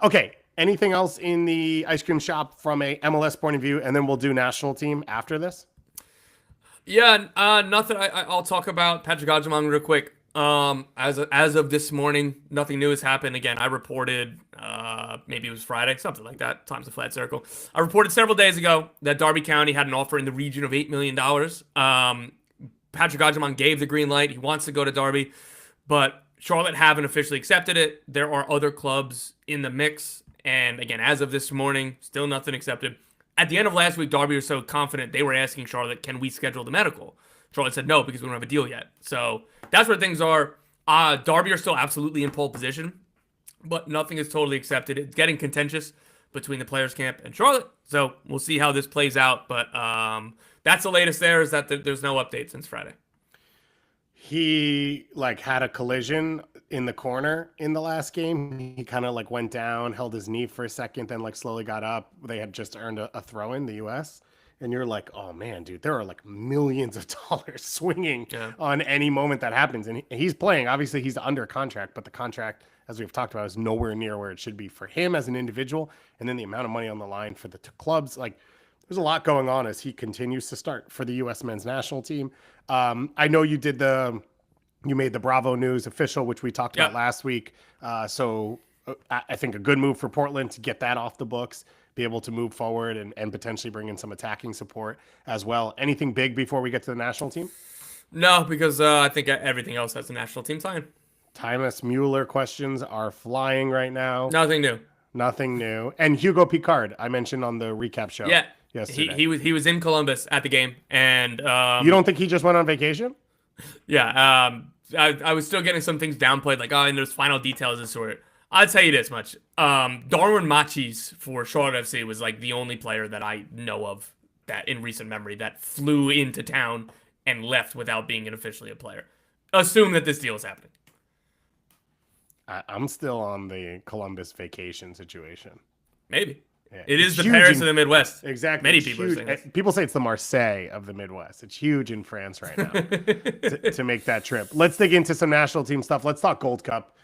Okay. Anything else in the ice cream shop from a MLS point of view? And then we'll do national team after this. Yeah, nothing. I'll talk about Patrick Agyemang real quick. As of this morning, nothing new has happened. Again, I reported, maybe it was Friday, something like that, times a flat circle. I reported several days ago that Derby County had an offer in the region of $8 million. Patrick Agyemang gave the green light. He wants to go to Derby, but Charlotte haven't officially accepted it. There are other clubs in the mix. And again, as of this morning, still nothing accepted. At the end of last week, Derby was so confident they were asking Charlotte, can we schedule the medical? Charlotte said no because we don't have a deal yet. So that's where things are. Derby are still absolutely in pole position, but nothing is totally accepted. It's getting contentious between the players' camp and Charlotte. So we'll see how this plays out. But that's the latest there is that there's no update since Friday. He like had a collision in the corner in the last game. He kind of like went down, held his knee for a second, then like slowly got up. They had just earned a throw in the US. And you're like, oh man, dude, there are like millions of dollars swinging on any moment that happens. And he's playing. Obviously, he's under contract, but the contract, as we've talked about, is nowhere near where it should be for him as an individual. And then the amount of money on the line for the clubs, like there's a lot going on as he continues to start for the U.S. men's national team. I know you made the Bravo News official, which we talked about last week. So I think a good move for Portland to get that off the books, be able to move forward and potentially bring in some attacking support as well. Anything big before we get to the national team? No, because I think everything else has the national team time. Thomas Mueller questions are flying right now. Nothing new. Nothing new. And Hugo Picard, I mentioned on the recap show. Yeah. Yesterday. He was in Columbus at the game, and you don't think he just went on vacation? Yeah, I was still getting some things downplayed, like and there's final details and sort. I'll tell you this much: Darwin Machis for Charlotte FC was like the only player that I know of that in recent memory that flew into town and left without being officially a player. Assume that this deal is happening. I'm still on the Columbus vacation situation. Maybe. Yeah. It is the Paris of the Midwest. Exactly. Many people are saying this. People say it's the Marseille of the Midwest. It's huge in France right now to make that trip. Let's dig into some national team stuff. Let's talk Gold Cup.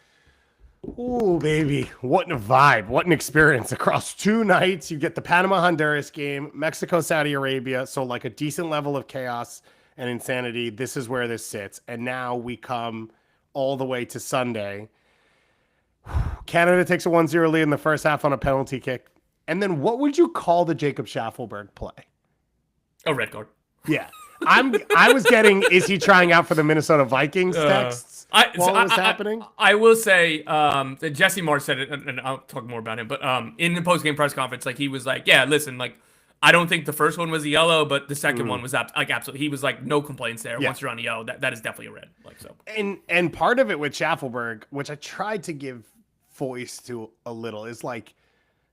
Ooh, baby. What a vibe. What an experience. Across 2 nights, you get the Panama-Honduras game, Mexico-Saudi Arabia. So like a decent level of chaos and insanity. This is where this sits. And now we come all the way to Sunday. Canada takes a 1-0 lead in the first half on a penalty kick. And then what would you call the Jacob Schaffelberg play? A red card. Yeah. I was getting, is he trying out for the Minnesota Vikings texts while it was happening? I will say, that Jesse Marsh said it, and I'll talk more about him. But in the post game press conference, like he was like, "Yeah, listen, like I don't think the first one was a yellow, but the second one was like absolutely." He was like, "No complaints there. Yeah. Once you're on a yellow, that is definitely a red." Like so. And part of it with Schaffelberg, which I tried to give voice to a little, is like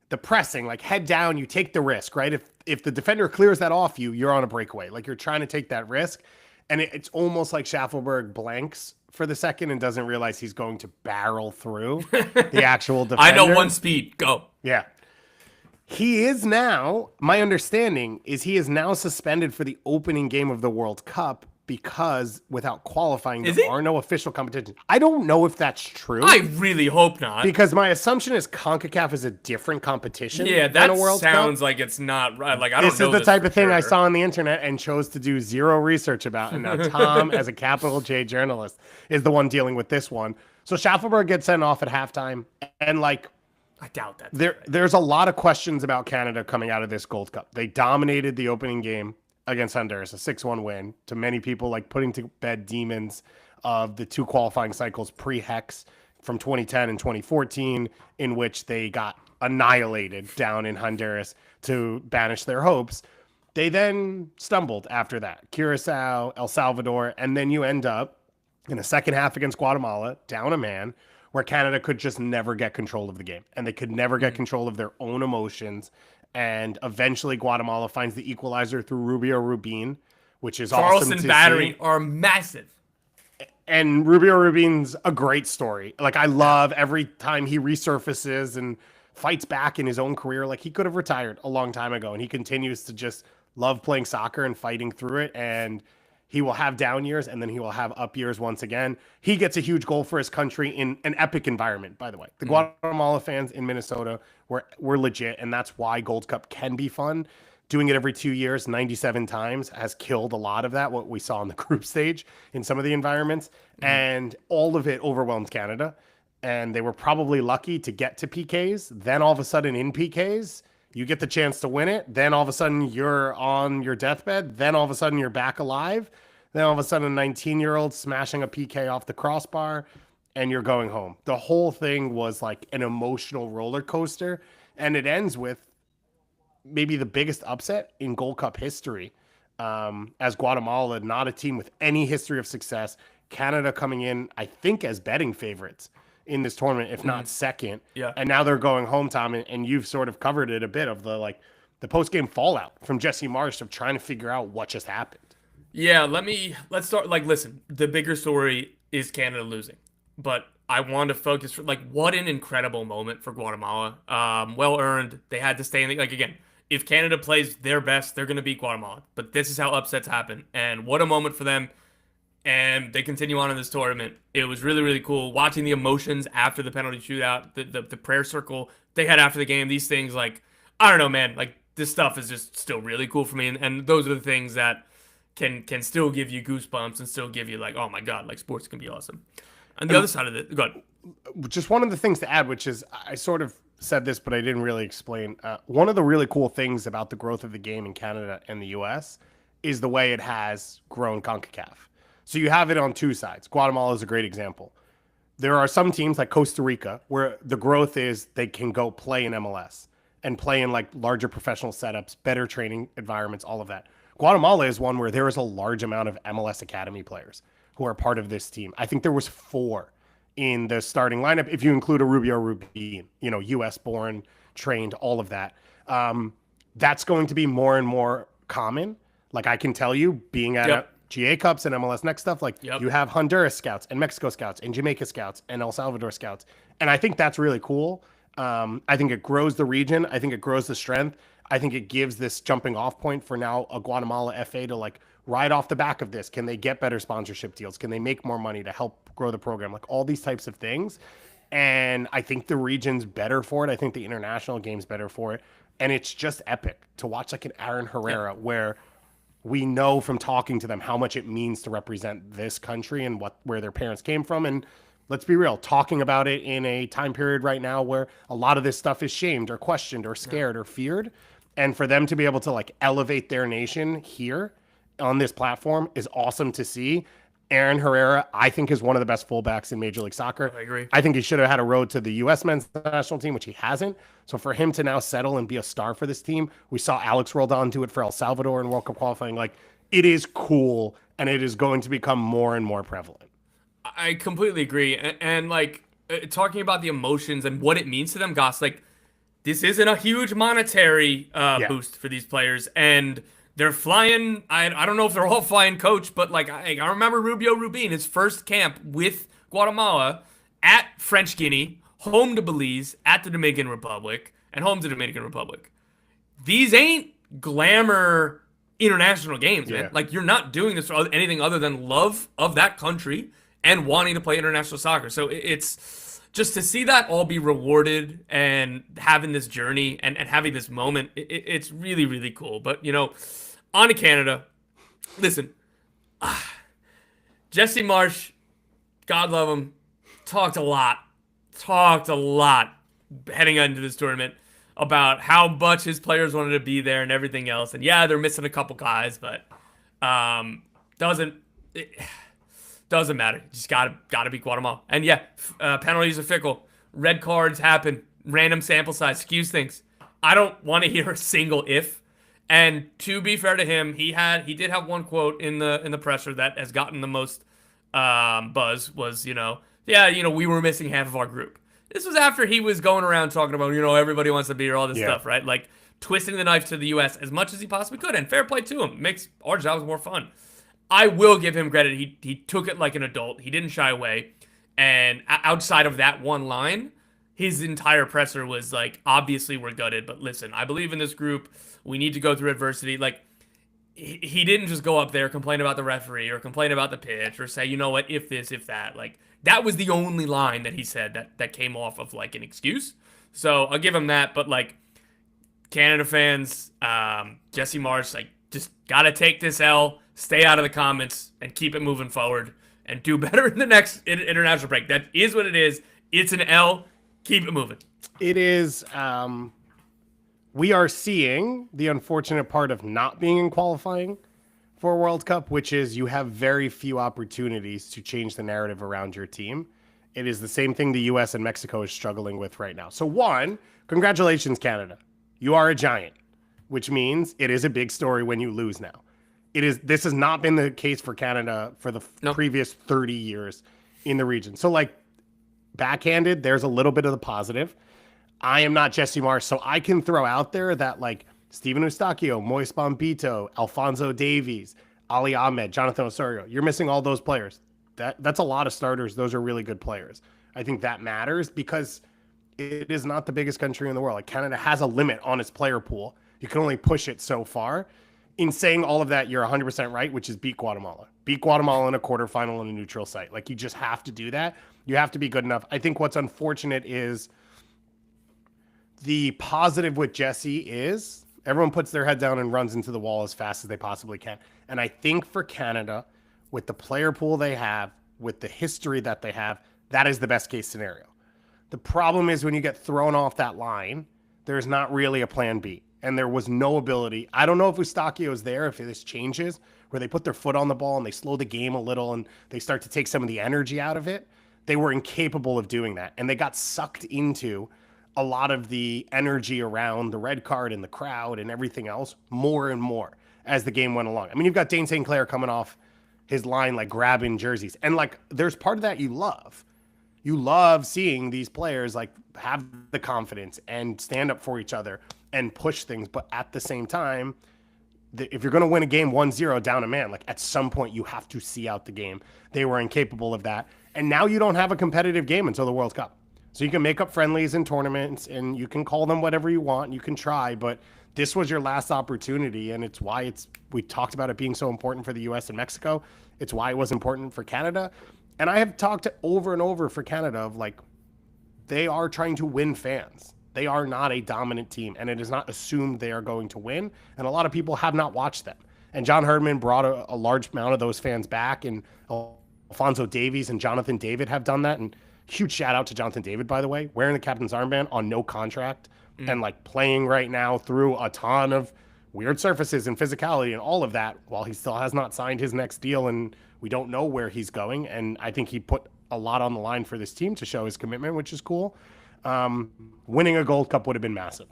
the pressing, like head down, you take the risk, right? If the defender clears that off you, you're on a breakaway. Like you're trying to take that risk. And it's almost like Schaffelberg blanks for the second and doesn't realize he's going to barrel through the actual defender. I know one speed. Go. Yeah. He is now, my understanding is he is now suspended for the opening game of the World Cup because without qualifying, there are no official competitions. I don't know if that's true. I really hope not. Because my assumption is CONCACAF is a different competition. Yeah, than that a World sounds Cup. like it's not right. Like I don't This know is the type for of thing I sure. saw on the internet and chose to do zero research about. And now Tom, as a capital J journalist, is the one dealing with this one. So Schaffelberg gets sent off at halftime, and like I doubt that. there's a lot of questions about Canada coming out of this Gold Cup. They dominated the opening game against Honduras, a 6-1 win. To many people, like putting to bed demons of the two qualifying cycles pre-Hex from 2010 and 2014, in which they got annihilated down in Honduras to banish their hopes. They then stumbled after that. Curacao, El Salvador, and then you end up in the second half against Guatemala, down a man, where Canada could just never get control of the game. And they could never get control of their own emotions. And eventually Guatemala finds the equalizer through Rubio Rubin, which is awesome Charleston to Battery see. are massive. And Rubio Rubin's a great story. Like, I love every time he resurfaces and fights back in his own career. Like, he could have retired a long time ago, and he continues to just love playing soccer and fighting through it. And he will have down years, and then he will have up years once again. He gets a huge goal for his country in an epic environment, by the way. The Guatemala fans in Minnesota were legit, and that's why Gold Cup can be fun. Doing it every 2 years, 97 times, has killed a lot of that, what we saw in the group stage in some of the environments. And all of it overwhelmed Canada. And they were probably lucky to get to PKs. Then all of a sudden in PKs, you get the chance to win it. Then all of a sudden you're on your deathbed. Then all of a sudden you're back alive. Then all of a sudden a 19-year-old smashing a PK off the crossbar and you're going home. The whole thing was like an emotional roller coaster. And it ends with maybe the biggest upset in Gold Cup history, as Guatemala, not a team with any history of success. Canada coming in, I think, as betting favorites in this tournament, if not second. Yeah. And now they're going home, Tom, and you've sort of covered it a bit of the post-game fallout from Jesse Marsh of trying to figure out what just happened. Yeah, let's start. Like, listen, the bigger story is Canada losing, but I want to focus for what an incredible moment for Guatemala. Well earned. They had to stay in again. If Canada plays their best, they're going to beat Guatemala. But this is how upsets happen, and what a moment for them. And they continue on in this tournament. It was really, really cool watching the emotions after the penalty shootout, the prayer circle they had after the game. These things, I don't know, man. This stuff is just still really cool for me, and those are the things that can still give you goosebumps and still give you oh my god, sports can be awesome. On the other side of it, go ahead. Just one of the things to add, which is I sort of said this, but I didn't really explain. One of the really cool things about the growth of the game in Canada and the U.S. is the way it has grown CONCACAF. So you have it on two sides. Guatemala is a great example. There are some teams like Costa Rica where the growth is they can go play in MLS and play in larger professional setups, better training environments, all of that. Guatemala is one where there is a large amount of MLS Academy players who are part of this team. I think there was 4 in the starting lineup, if you include a Rubio Rubin, U.S. born, trained, all of that. That's going to be more and more common. I can tell you, being at GA Cups and MLS Next stuff, you have Honduras scouts and Mexico scouts and Jamaica scouts and El Salvador scouts. And I think that's really cool. I think it grows the region. I think it grows the strength. I think it gives this jumping off point for now a Guatemala FA to ride off the back of this. Can they get better sponsorship deals? Can they make more money to help grow the program? All these types of things. And I think the region's better for it. I think the international game's better for it. And it's just epic to watch an Aaron Herrera where we know from talking to them how much it means to represent this country and where their parents came from. And let's be real, talking about it in a time period right now where a lot of this stuff is shamed or questioned or scared or feared. And for them to be able to elevate their nation here on this platform is awesome to see. Aaron Herrera, I think, is one of the best fullbacks in Major League Soccer. I agree. I think he should have had a road to the U.S. men's national team, which he hasn't. So for him to now settle and be a star for this team, we saw Alex Roldan do it for El Salvador in World Cup qualifying. Like, it is cool, and it is going to become more and more prevalent. I completely agree. And like, talking about the emotions and what it means to them, Goss, like, this isn't a huge monetary boost for these players. And they're flying. I don't know if they're all flying coach, but like I remember Rubio Rubin, his first camp with Guatemala at French Guinea, home to Belize, at the Dominican Republic, and home to Dominican Republic. These ain't glamour international games, man. Like, you're not doing this for anything other than love of that country and wanting to play international soccer. So it's just to see that all be rewarded and having this journey and having this moment, it's really, really cool. But, you know, on to Canada. Listen, Jesse Marsch, God love him, talked a lot heading into this tournament about how much his players wanted to be there and everything else. And yeah, they're missing a couple guys, but doesn't matter. Just gotta beat Guatemala. And yeah, penalties are fickle. Red cards happen. Random sample size skews things. I don't want to hear a single if. And to be fair to him, he did have one quote in the presser that has gotten the most buzz. Was, we were missing half of our group. This was after he was going around talking about, everybody wants to be here, all this stuff, right? Like, twisting the knife to the U.S. as much as he possibly could. And fair play to him. It makes our jobs more fun. I will give him credit. He took it like an adult. He didn't shy away. And outside of that one line, his entire presser was like, obviously we're gutted, but listen, I believe in this group. We need to go through adversity. Like, he didn't just go up there, complain about the referee or complain about the pitch or say, you know what, if this, if that. Like, that was the only line that he said that came off of like an excuse. So I'll give him that. But like, Canada fans, Jesse Marsch, like, just got to take this L, stay out of the comments, and keep it moving forward and do better in the next international break. That is what it is. It's an L. Keep it moving. It is. We are seeing the unfortunate part of not being in qualifying for a World Cup, which is you have very few opportunities to change the narrative around your team. It is the same thing the U.S. and Mexico is struggling with right now. So one, congratulations, Canada. You are a giant, which means it is a big story when you lose now. This has not been the case for Canada for the previous 30 years in the region. So like, backhanded, there's a little bit of the positive. I am not Jesse Marsch, so I can throw out there that like Steven Eustachio, Moise Bombito, Alphonso Davies, Ali Ahmed, Jonathan Osorio, you're missing all those players. That's a lot of starters. Those are really good players. I think that matters because it is not the biggest country in the world. Like, Canada has a limit on its player pool. You can only push it so far. In saying all of that, you're 100% right, which is beat Guatemala. Beat Guatemala in a quarterfinal in a neutral site. Like, you just have to do that. You have to be good enough. I think what's unfortunate is the positive with Jesse is everyone puts their head down and runs into the wall as fast as they possibly can. And I think for Canada, with the player pool they have, with the history that they have, that is the best case scenario. The problem is when you get thrown off that line, there's not really a plan B. And there was no ability. I don't know if Eustachio is there, if this changes, where they put their foot on the ball and they slow the game a little and they start to take some of the energy out of it. They were incapable of doing that. And they got sucked into a lot of the energy around the red card and the crowd and everything else more and more as the game went along. I mean, you've got Dane St. Clair coming off his line, like grabbing jerseys. And like, there's part of that you love. You love seeing these players like have the confidence and stand up for each other and push things. But at the same time, if you're going to win a game 1-0 down a man, like at some point you have to see out the game. They were incapable of that. And now you don't have a competitive game until the World Cup. So you can make up friendlies and tournaments and you can call them whatever you want. You can try, but this was your last opportunity. And it's why we talked about it being so important for the US and Mexico. It's why it was important for Canada. And I have talked over and over for Canada of like, they are trying to win fans. They are not a dominant team, and it is not assumed they are going to win. And a lot of people have not watched them. And John Herdman brought a large amount of those fans back, and Alphonso Davies and Jonathan David have done that. And huge shout out to Jonathan David, by the way, wearing the captain's armband on no contract and like playing right now through a ton of weird surfaces and physicality and all of that, while he still has not signed his next deal and we don't know where he's going. And I think he put a lot on the line for this team to show his commitment, which is cool. Winning a Gold Cup would have been massive.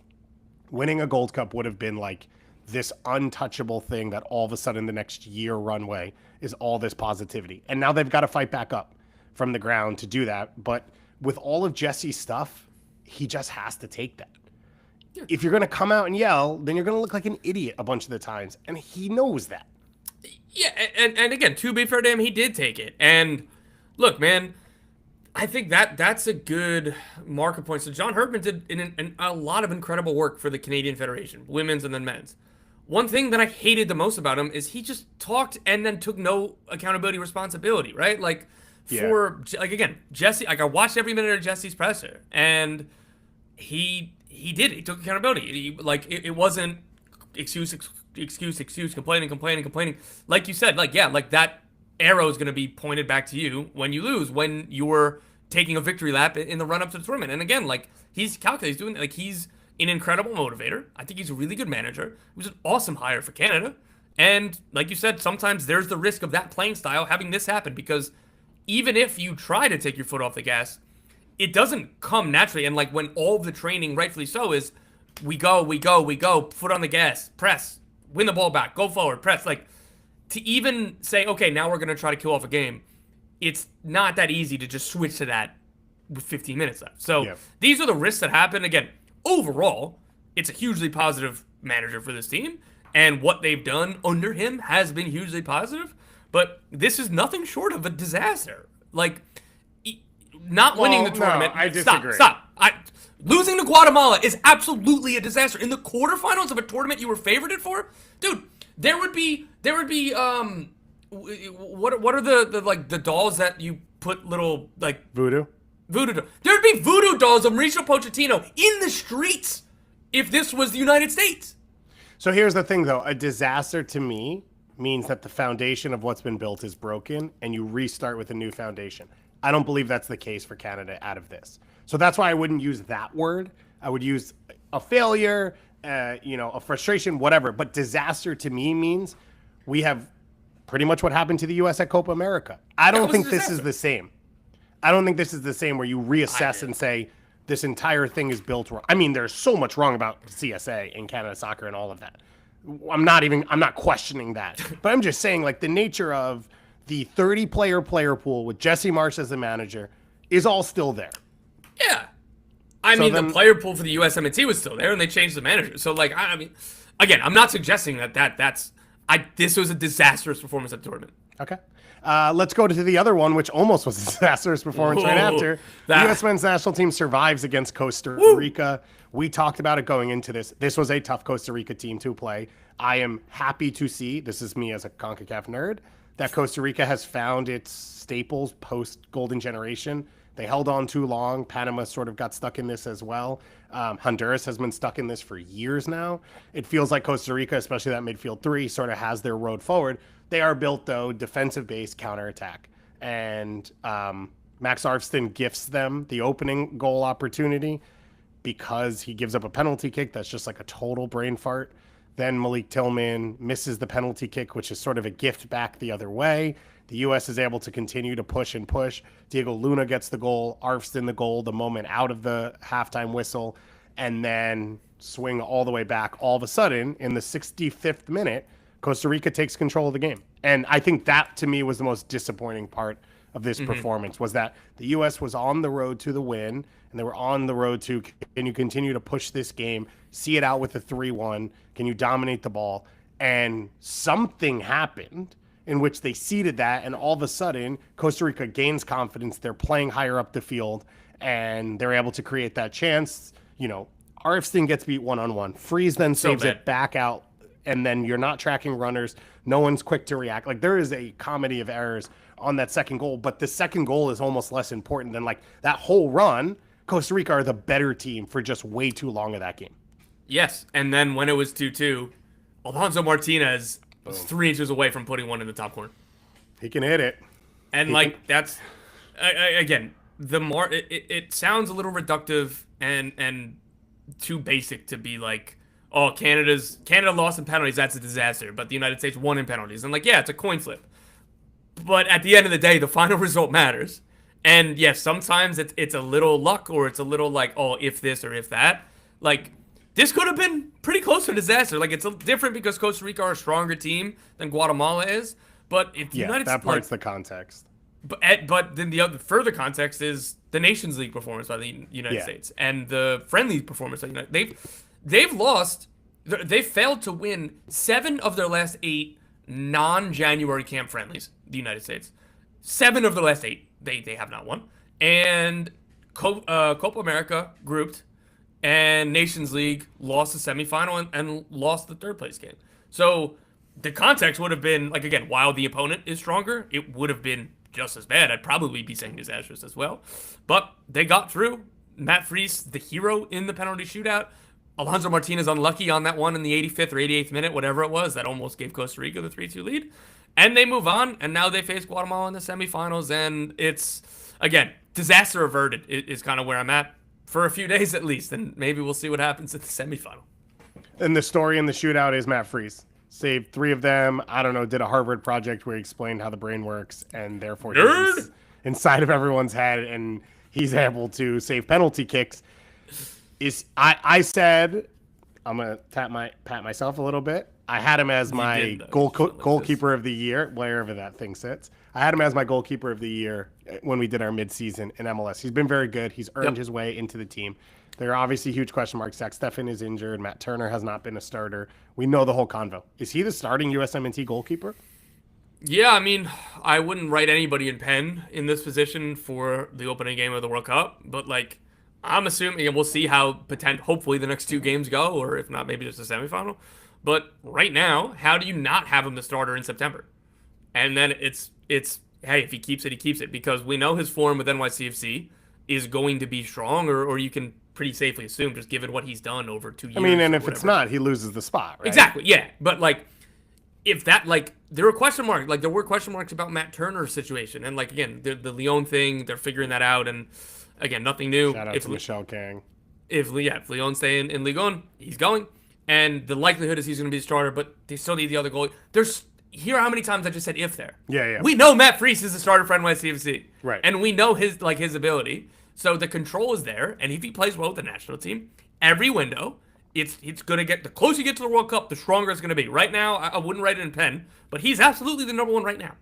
Winning a Gold Cup would have been like this untouchable thing that all of a sudden the next year runway is all this positivity. And now they've got to fight back up from the ground to do that. But with all of Jesse's stuff, he just has to take that. If you're going to come out and yell, then you're going to look like an idiot a bunch of the times. And he knows that. Yeah, and again, to be fair to him, he did take it. And look, man, I think that's a good marker point. So John Herdman did a lot of incredible work for the Canadian Federation, women's and then men's. One thing that I hated the most about him is he just talked and then took no accountability, responsibility, right? Like, again, Jesse, like I watched every minute of Jesse's presser, and he did it. He took accountability. It wasn't excuse, complaining. Like you said, like that arrow is going to be pointed back to you when you lose, when you're taking a victory lap in the run-up to the tournament. And again, like, he's calculating, he's doing, like, he's an incredible motivator. I think he's a really good manager. He was an awesome hire for Canada. And like you said, sometimes there's the risk of that playing style having this happen, because even if you try to take your foot off the gas, it doesn't come naturally. And like when all of the training, rightfully so, is we go, foot on the gas, press, win the ball back, go forward, press. Like, to even say, okay, now we're going to try to kill off a game, it's not that easy to just switch to that with 15 minutes left. So these are the risks that happen. Again, overall, it's a hugely positive manager for this team, and what they've done under him has been hugely positive. But this is nothing short of a disaster. Like, not winning the tournament. No, I disagree. Stop. Losing to Guatemala is absolutely a disaster. In the quarterfinals of a tournament you were favored for, dude, there would be what are the dolls that you put little, like, Voodoo doll. There'd be voodoo dolls of Mauricio Pochettino in the streets if this was the United States. So here's the thing, though. A disaster to me means that the foundation of what's been built is broken and you restart with a new foundation. I don't believe that's the case for Canada out of this. So that's why I wouldn't use that word. I would use a failure, a frustration, whatever. But disaster to me means we have pretty much what happened to the U.S. at Copa America. I don't think this is the same. I don't think this is the same where you reassess and say this entire thing is built wrong. I mean, there's so much wrong about CSA and Canada Soccer and all of that. I'm not questioning that. But I'm just saying, like, the nature of the 30-player pool with Jesse Marsh as the manager is all still there. Yeah. The player pool for the USMNT was still there, and they changed the manager. So, like, I mean, again, I'm not suggesting this was a disastrous performance at the tournament. Okay. Let's go to the other one, which almost was a disastrous performance right after. The U.S. men's national team survives against Costa Rica. We talked about it going into this. This was a tough Costa Rica team to play. I am happy to see, this is me as a CONCACAF nerd, that Costa Rica has found its staples post-Golden Generation. They held on too long. Panama sort of got stuck in this as well. Honduras has been stuck in this for years now. It feels like Costa Rica, especially that midfield three, sort of has their road forward. They are built, though, defensive-based counterattack. And Max Arfston gifts them the opening goal opportunity because he gives up a penalty kick that's just like a total brain fart. Then Malik Tillman misses the penalty kick, which is sort of a gift back the other way. The U.S. is able to continue to push and push. Diego Luna gets the goal, Arfston the goal the moment out of the halftime whistle, and then swing all the way back. All of a sudden, in the 65th minute, Costa Rica takes control of the game. And I think that, to me, was the most disappointing part of this performance, was that the U.S. was on the road to the win, and they were on the road to, can you continue to push this game, see it out with a 3-1, can you dominate the ball? And something happened in which they seeded that, and all of a sudden, Costa Rica gains confidence. They're playing higher up the field, and they're able to create that chance. You know, Arfston gets beat one-on-one. Freeze then saves it back out, and then you're not tracking runners. No one's quick to react. Like, there is a comedy of errors on that second goal, but the second goal is almost less important than, like, that whole run. Costa Rica are the better team for just way too long of that game. Yes, and then when it was 2-2, Alonso Martinez was 3 inches away from putting one in the top corner. He can hit it. And, that's, again, it sounds a little reductive and too basic to be like, oh, Canada lost in penalties, that's a disaster, but the United States won in penalties. And like, yeah, it's a coin flip. But at the end of the day, the final result matters. And yes, sometimes it's a little luck, or it's a little like, oh, if this or if that. Like, this could have been pretty close to a disaster. Like, it's different because Costa Rica are a stronger team than Guatemala is. But if the United States, that part's the context. But then the other further context is the Nations League performance by the United States and the friendly performance by the United. They've failed to win 7 of their last 8 non-January camp friendlies. The United States, 7 of the last 8 they have not won, and Copa America grouped and Nations League lost the semifinal and lost the 3rd place game. So the context would have been like, again, while the opponent is stronger, it would have been just as bad. I'd probably be saying disastrous as well, but they got through. Matt Freese, the hero in the penalty shootout. Alonso Martinez unlucky on that one in the 85th or 88th minute, whatever it was, that almost gave Costa Rica the 3-2 lead. And they move on, and now they face Guatemala in the semifinals, and it's, again, disaster averted is kind of where I'm at for a few days at least, and maybe we'll see what happens at the semifinal. And the story in the shootout is Matt Freese saved 3 of them. I don't know, did a Harvard project where he explained how the brain works, and therefore he's inside of everyone's head, and he's able to save penalty kicks. I said, I'm gonna pat myself a little bit. I had him as my goalkeeper of the year, wherever that thing sits. I had him as my goalkeeper of the year when we did our midseason in MLS. He's been very good. He's earned his way into the team. There are obviously huge question marks. Zach Steffen is injured. Matt Turner has not been a starter. We know the whole convo. Is he the starting USMNT goalkeeper? Yeah, I mean, I wouldn't write anybody in pen in this position for the opening game of the World Cup, but like, I'm assuming, and we'll see how hopefully the next 2 games go, or if not, maybe just a semifinal. But right now, how do you not have him the starter in September? And then it's hey, if he keeps it, he keeps it, because we know his form with NYCFC is going to be strong, or you can pretty safely assume, just given what he's done over 2 years. I mean, and if it's not, he loses the spot, right? Exactly, yeah. But like, if that, like, there were question marks about Matt Turner's situation, and like, again, the Lyon thing, they're figuring that out, and again, nothing new. Shout out to Michelle Kang. If Lyon's staying in Ligue 1, he's going. And the likelihood is he's going to be the starter, but they still need the other goalie. Hear how many times I just said if there. Yeah. We know Matt Freese is the starter for NYCFC. Right. And we know his ability. So the control is there. And if he plays well with the national team, every window, it's going to get, the closer you get to the World Cup, the stronger it's going to be. Right now, I wouldn't write it in pen, but he's absolutely the number 1 right now.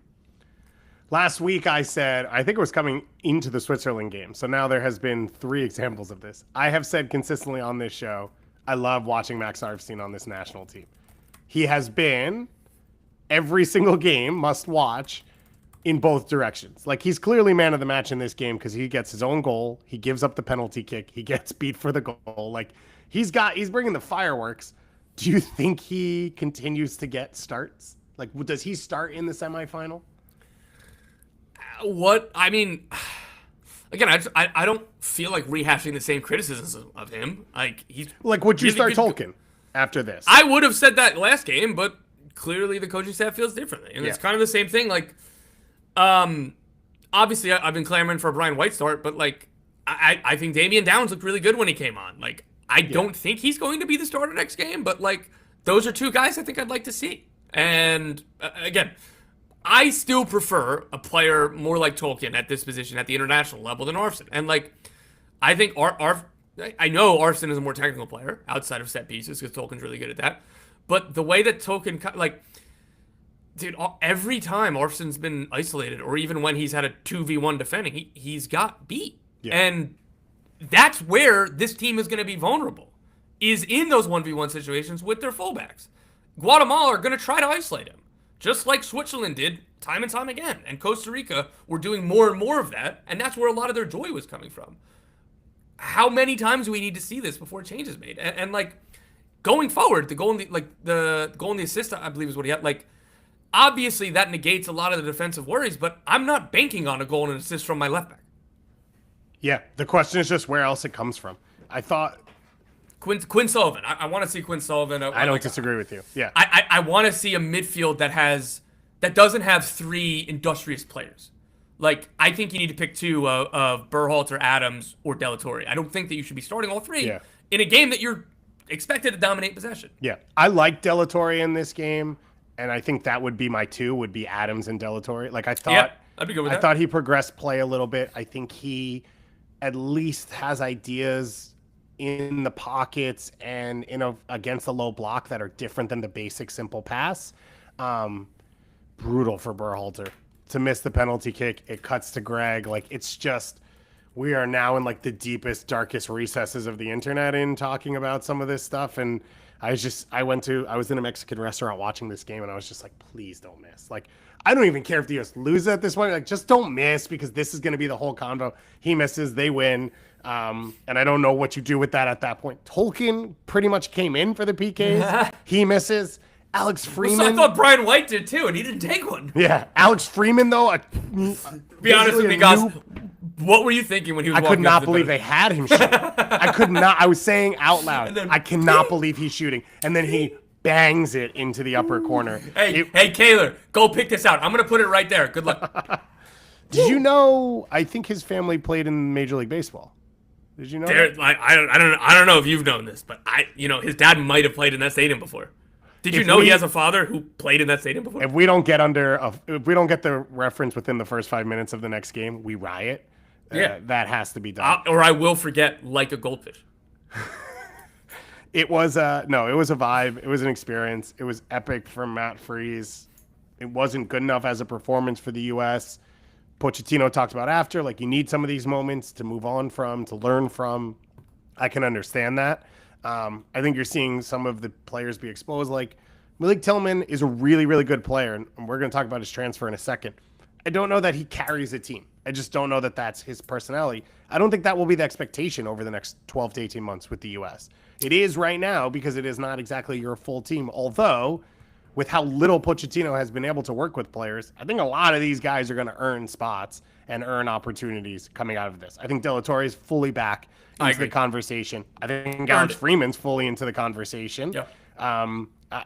Last week I said, I think it was coming into the Switzerland game. So now there has been 3 examples of this. I have said consistently on this show, I love watching Max Arvstein on this national team. He has been every single game must watch in both directions. Like, he's clearly man of the match in this game because he gets his own goal. He gives up the penalty kick. He gets beat for the goal. Like, he's bringing the fireworks. Do you think he continues to get starts? Like, does he start in the semifinal? I mean, again, I don't feel like rehashing the same criticisms of him. Like, he's like, would you start Tolkien after this? I would have said that last game, but clearly the coaching staff feels differently, and it's kind of the same thing. Like, obviously I've been clamoring for a Brian White start, but like, I think Damian Downs looked really good when he came on. Like, I don't think he's going to be the starter next game, but like, those are 2 guys I think I'd like to see. And again, I still prefer a player more like Tolkien at this position at the international level than Arvstein. And like, I think I know Arvstein is a more technical player outside of set pieces because Tolkien's really good at that. But the way that Tolkien, like, dude, every time Arvstein's been isolated, or even when he's had a 2v1 defending, he's got beat. Yeah. And that's where this team is going to be vulnerable, is in those 1v1 situations with their fullbacks. Guatemala are going to try to isolate him, just like Switzerland did time and time again. And Costa Rica were doing more and more of that, and that's where a lot of their joy was coming from. How many times do we need to see this before change is made? And like, going forward, the goal and the assist, I believe, is what he had. Like, obviously that negates a lot of the defensive worries, but I'm not banking on a goal and an assist from my left back. Yeah, the question is just where else it comes from. I thought Quinn Sullivan. I want to see Quinn Sullivan. I don't disagree with you. Yeah, I want to see a midfield that doesn't have 3 industrious players. Like, I think you need to pick 2 of Berhalter, Adams, or De La Torre. I don't think that you should be starting all 3 in a game that you're expected to dominate possession. Yeah, I like De La Torre in this game, and I think that would be my two. Would be Adams and De La Torre. Like I thought, Yeah, I'd be good with I that. thought he progressed play a little bit. I think he at least has ideas in the pockets and against the low block that are different than the basic simple pass. Brutal for Berhalter to miss the penalty kick. It cuts to Greg. Like it's just. We are now in like the deepest, darkest recesses of the internet in talking about some of this stuff. And I was in a Mexican restaurant watching this game and I was just like, please don't miss. Like, I don't even care if the US lose at this point. Like, just don't miss because this is going to be the whole convo. He misses, they win. And I don't know what you do with that at that point. Tolkien pretty much came in for the PKs. He misses. Alex Freeman. So I thought Brian White did too, and he didn't take one. Yeah. Alex Freeman, though. Be honest with me, guys. What were you thinking when he was I walking could not up believe they had him shooting. I could not. I was saying out loud, I cannot believe he's shooting. And then he bangs it into the upper corner. Hey, Kaylor, go pick this out. I'm going to put it right there. Good luck. Did you know, I think his family played in Major League Baseball. Did you know that? I don't know if you've known this, but his dad might have played in that stadium before. Did you know he has a father who played in that stadium before? If we don't get the reference within the first 5 minutes of the next game, we riot. Yeah. That has to be done. Or I will forget like a goldfish. It was a vibe. It was an experience. It was epic from Matt Freese. It wasn't good enough as a performance for the U.S. Pochettino talked about after, like you need some of these moments to move on from, to learn from. I can understand that. I think you're seeing some of the players be exposed. Like Malik Tillman is a really, really good player, and we're going to talk about his transfer in a second. I don't know that he carries a team. I just don't know that that's his personality. I don't think that will be the expectation over the next 12 to 18 months with the U.S. It is right now because it is not exactly your full team. Although, with how little Pochettino has been able to work with players, I think a lot of these guys are going to earn spots and earn opportunities coming out of this. I think De La Torre is fully back into the conversation. I think Alex Freeman's fully into the conversation. Yeah.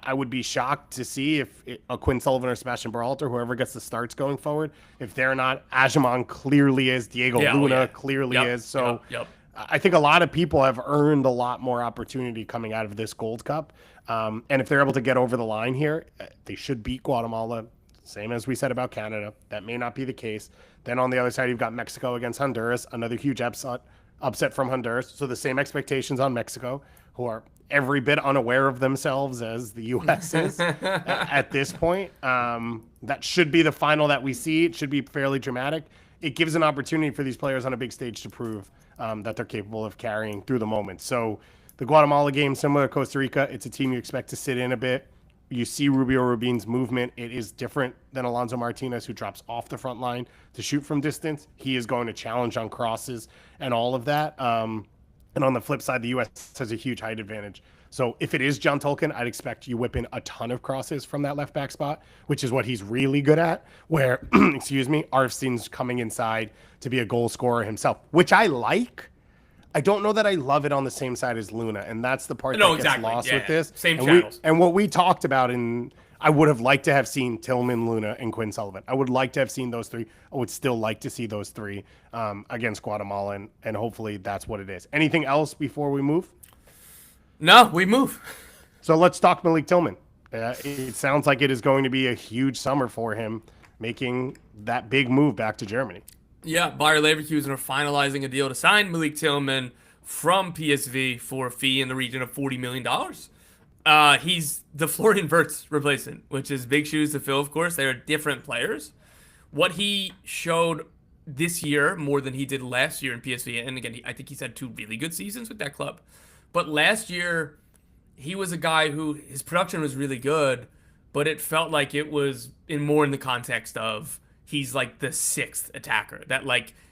I would be shocked to see if a Quinn Sullivan or Sebastian Berhalter, whoever gets the starts going forward, if they're not. Ajimon clearly is. Diego Luna clearly is. So I think a lot of people have earned a lot more opportunity coming out of this Gold Cup. And if they're able to get over the line here, they should beat Guatemala. Same as we said about Canada. That may not be the case. Then on the other side, you've got Mexico against Honduras, another huge upset from Honduras. So the same expectations on Mexico, who are every bit unaware of themselves as the U.S. is at this point. That should be the final that we see. It should be fairly dramatic. It gives an opportunity for these players on a big stage to prove that they're capable of carrying through the moment. So the Guatemala game, similar to Costa Rica, it's a team you expect to sit in a bit. You see Rubio Rubin's movement. It is different than Alonso Martinez, who drops off the front line to shoot from distance. He is going to challenge on crosses and all of that. And on the flip side, the U.S. has a huge height advantage. So if it is John Tolkien, I'd expect you whip in a ton of crosses from that left back spot, which is what he's really good at, where, Arvstein's coming inside to be a goal scorer himself, which I like. I don't know that I love it on the same side as Luna, and that's the part that gets lost with this. Same channels. And what we talked about I would have liked to have seen Tillman, Luna, and Quinn Sullivan. I would like to have seen those three. I would still like to see those three against Guatemala, and hopefully that's what it is. Anything else before we move? No, we move. So let's talk Malik Tillman. It sounds like it is going to be a huge summer for him, making that big move back to Germany. Yeah, Bayer Leverkusen are finalizing a deal to sign Malik Tillman from PSV for a fee in the region of $40 million. He's the Florian Wirtz replacement, which is big shoes to fill, of course. They are different players. What he showed this year more than he did last year in PSV, and again, I think he's had 2 really good seasons with that club. But last year, he was a guy who his production was really good, but it felt like it was more in the context of he's like the 6th attacker. That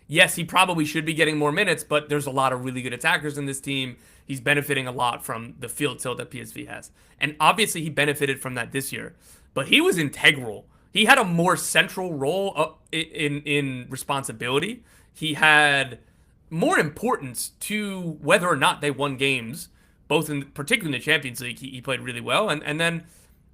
yes, he probably should be getting more minutes, but there's a lot of really good attackers in this team. He's benefiting a lot from the field tilt that PSV has. And obviously he benefited from that this year. But he was integral. He had a more central role in responsibility. He had more importance to whether or not they won games, particularly in the Champions League. He played really well. And then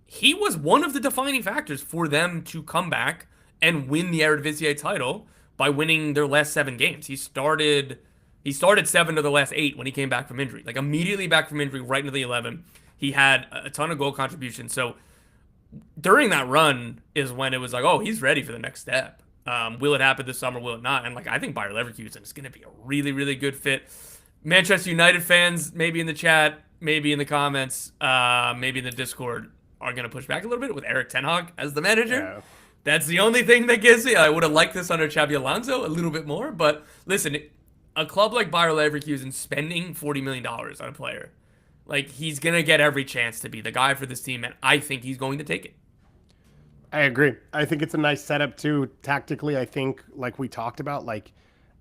he was one of the defining factors for them to come back and win the Eredivisie title by winning their last 7 games. He started He started 7 of the last 8 when he came back from injury. Like immediately back from injury, right into the 11. He had a ton of goal contributions. So during that run is when it was like, oh, he's ready for the next step. Will it happen this summer? Will it not? And like, I think Bayer Leverkusen is going to be a really, really good fit. Manchester United fans, maybe in the chat, maybe in the comments, maybe in the Discord, are going to push back a little bit with Eric Ten Hag as the manager. Yeah. That's the only thing that gives me. I would have liked this under Xabi Alonso a little bit more. But listen, a club like Bayer Leverkusen spending $40 million on a player, like he's going to get every chance to be the guy for this team, and I think he's going to take it. I agree. I think it's a nice setup too. Tactically, I think, like we talked about, like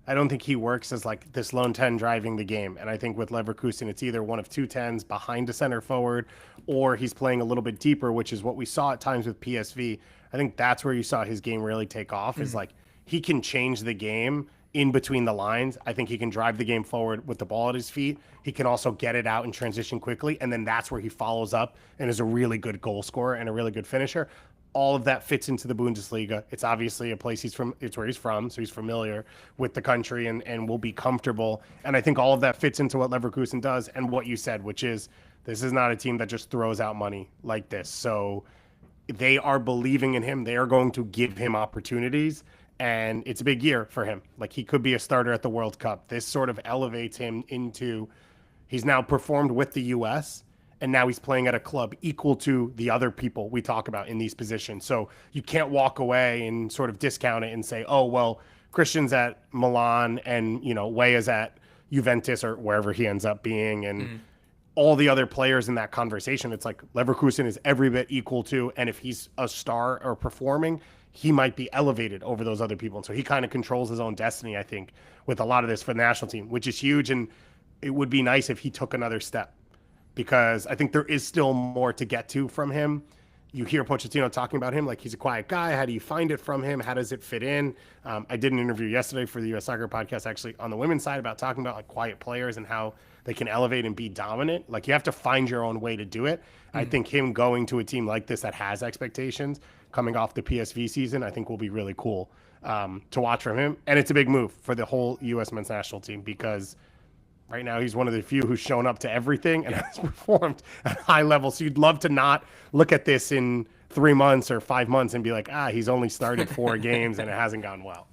I don't think he works as like this lone 10 driving the game. And I think with Leverkusen, it's either one of 2 10s behind a center forward, or he's playing a little bit deeper, which is what we saw at times with PSV. I think that's where you saw his game really take off, is like he can change the game in between the lines. I think he can drive the game forward with the ball at his feet. He can also get it out and transition quickly. And then that's where he follows up and is a really good goal scorer and a really good finisher. All of that fits into the Bundesliga. It's obviously a place it's where he's from, so he's familiar with the country and will be comfortable. And I think all of that fits into what Leverkusen does and what you said, which is this is not a team that just throws out money like this. So they are believing in him. They are going to give him opportunities, and it's a big year for him. Like he could be a starter at the World Cup. This sort of elevates him into, he's now performed with the US, and now he's playing at a club equal to the other people we talk about in these positions. So you can't walk away and sort of discount it and say, oh, well, Christian's at Milan and, you know, Weah's at Juventus or wherever he ends up being. And all the other players in that conversation, it's like Leverkusen is every bit equal to, and if he's a star or performing, he might be elevated over those other people. And so he kind of controls his own destiny, I think, with a lot of this for the national team, which is huge. And it would be nice if he took another step, because I think there is still more to get to from him. You hear Pochettino talking about him like he's a quiet guy. How do you find it from him? How does it fit in? I did an interview yesterday for the US Soccer Podcast, actually on the women's side, about talking about like quiet players and how they can elevate and be dominant. Like you have to find your own way to do it. I think him going to a team like this that has expectations coming off the PSV season, I think will be really cool to watch from him. And it's a big move for the whole US men's national team, because right now he's one of the few who's shown up to everything and has performed at high level. So you'd love to not look at this in 3 months or 5 months and be like, he's only started 4 games and it hasn't gone well.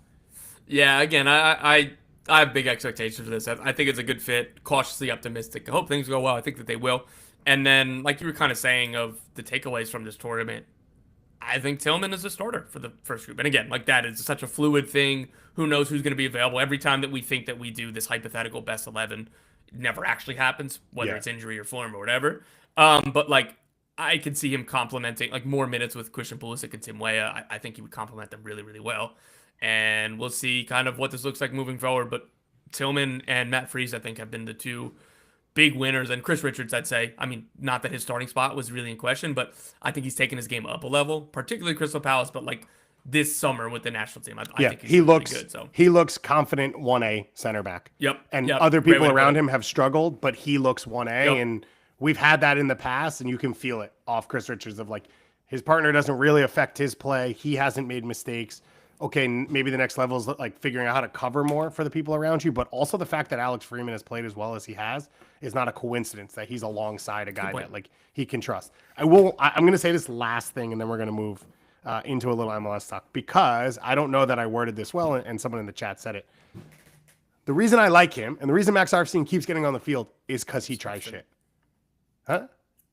Yeah, again, I have big expectations for this. I think it's a good fit, cautiously optimistic. I hope things go well. I think that they will. And then, like you were kind of saying of the takeaways from this tournament, I think Tillman is a starter for the first group. And again, like that is such a fluid thing. Who knows who's going to be available? Every time that we think that we do this hypothetical best 11, it never actually happens, whether it's injury or form or whatever. But like, I could see him complementing like more minutes with Christian Pulisic and Tim Weah. I think he would complement them really, really well. And we'll see kind of what this looks like moving forward. But Tillman and Matt Freese, I think, have been the 2 big winners. And Chris Richards, I'd say, I mean, not that his starting spot was really in question, but I think he's taken his game up a level, particularly Crystal Palace, but like this summer with the national team. I think he's really good. So he looks confident 1A center back. Yep. And other people around him have struggled, but he looks 1A. And we've had that in the past, and you can feel it off Chris Richards of like his partner doesn't really affect his play. He hasn't made mistakes. Okay, maybe the next level is like figuring out how to cover more for the people around you, but also the fact that Alex Freeman has played as well as he has is not a coincidence that he's alongside a guy that like he can trust. I'm going to say this last thing, and then we're going to move into a little MLS talk, because I don't know that I worded this well, and someone in the chat said it. The reason I like him and the reason Max Arfstein keeps getting on the field is because he tries shit. Huh?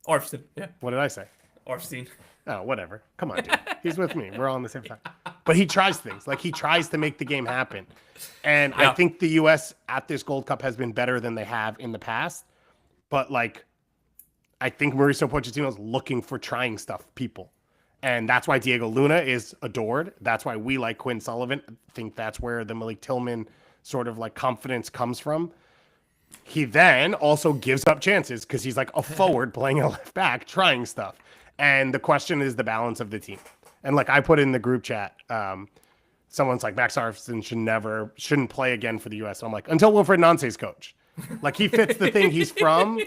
Arfstein, yeah. What did I say? Arfstein. Oh, whatever. Come on, dude. He's with me. We're all on the same side. But he tries things. Like, he tries to make the game happen. And I think the U.S. at this Gold Cup has been better than they have in the past. But, like, I think Mauricio Pochettino is looking for trying stuff, people. And that's why Diego Luna is adored. That's why we like Quinn Sullivan. I think that's where the Malik Tillman sort of, like, confidence comes from. He then also gives up chances because he's, like, a forward playing a left back, trying stuff. And the question is the balance of the team. And like I put in the group chat, someone's like, Max Arfstein shouldn't play again for the U.S. And I'm like, until Wilfred Nance's coach. Like, he fits the thing he's from.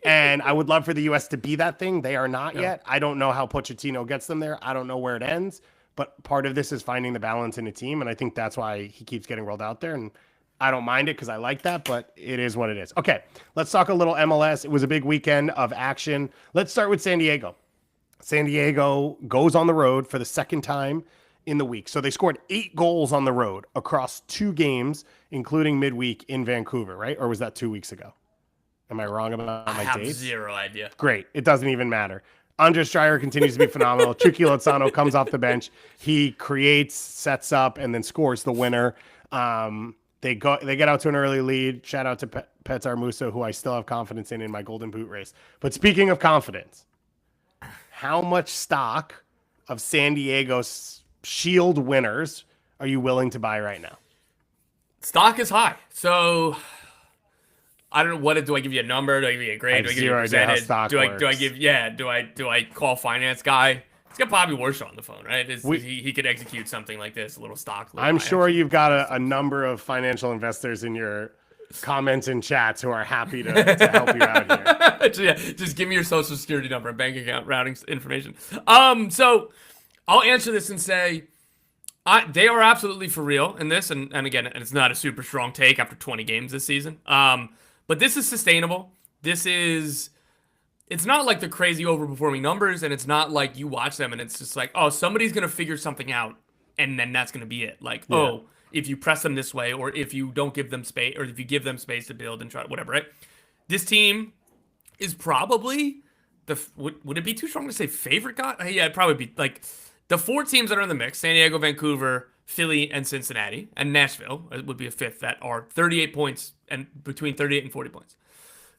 And I would love for the U.S. to be that thing. They are not yet. I don't know how Pochettino gets them there. I don't know where it ends. But part of this is finding the balance in a team. And I think that's why he keeps getting rolled out there. And I don't mind it because I like that, but it is what it is. Okay, let's talk a little MLS. It was a big weekend of action. Let's start with San Diego. San Diego goes on the road for the second time in the week. So they scored 8 goals on the road across 2 games, including midweek in Vancouver, right? Or was that 2 weeks ago? Am I wrong about my dates? I have zero idea. Great. It doesn't even matter. Andres Dreyer continues to be phenomenal. Chucky Lozano comes off the bench. He creates, sets up, and then scores the winner. They get out to an early lead. Shout out to Petar Musa, who I still have confidence in my Golden Boot race. But speaking of confidence, how much stock of San Diego's Shield winners are you willing to buy right now? Stock is high. So I don't know. Do I give you a number? Do I give you a grade? Do I give you a percentage? Do I call finance guy? He's got Bobby Warshaw on the phone, right? He could execute something like this, a little stock. I'm sure you've got a number of financial investors in your comments and chats who are happy to help you out here. Just give me your social security number and bank account routing information. So I'll answer this and say they are absolutely for real in this. And again, it's not a super strong take after 20 games this season. But this is sustainable. It's not like the crazy overperforming numbers, and it's not like you watch them and it's just like, oh, somebody's going to figure something out, and then that's going to be it. Like, oh, if you press them this way, or if you don't give them space, or if you give them space to build and try, whatever, right? This team is probably would it be too strong to say favorite guy? Yeah, it'd probably be like the 4 teams that are in the mix: San Diego, Vancouver, Philly, and Cincinnati, and Nashville would be a 5th that are 38 points and between 38 and 40 points.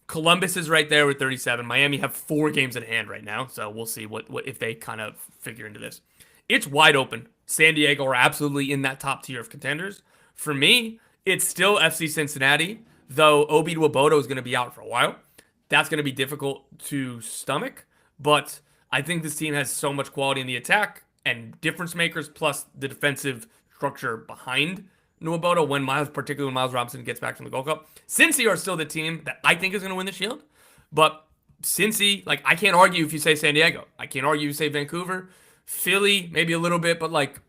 Columbus is right there with 37. Miami have 4 games in hand right now, so we'll see what if they kind of figure into this. It's wide open. San Diego are absolutely in that top tier of contenders. For me, it's still FC Cincinnati, though Obi Nwobodo is going to be out for a while. That's going to be difficult to stomach, but I think this team has so much quality in the attack and difference makers, plus the defensive structure behind Nwobodo, particularly when Miles Robinson gets back from the Gold Cup. Cincy are still the team that I think is going to win the Shield. But Cincy, like, I can't argue if you say San Diego. I can't argue if you say Vancouver. Philly, maybe a little bit. But, like,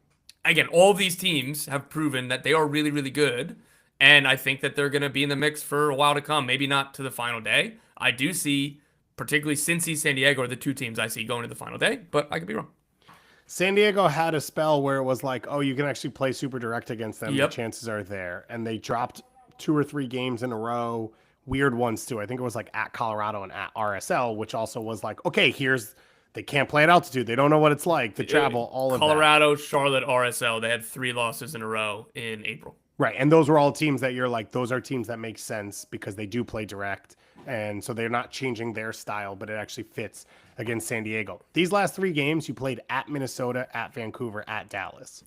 again, all of these teams have proven that they are really, really good. And I think that they're going to be in the mix for a while to come. Maybe not to the final day. I do see, particularly Cincy, San Diego are the 2 teams I see going to the final day. But I could be wrong. San Diego had a spell where it was like, oh, you can actually play super direct against them. Yep. The chances are there. And they dropped 2 or 3 games in a row. Weird ones, too. I think it was like at Colorado and at RSL, which also was like, okay, they can't play at altitude. They don't know what it's like to travel, all of that. Colorado, Charlotte, RSL, they had 3 losses in a row in April. Right. And those were all teams that you're like, those are teams that make sense because they do play direct. And so they're not changing their style, but it actually fits against San Diego. These last 3 games, you played at Minnesota, at Vancouver, at Dallas.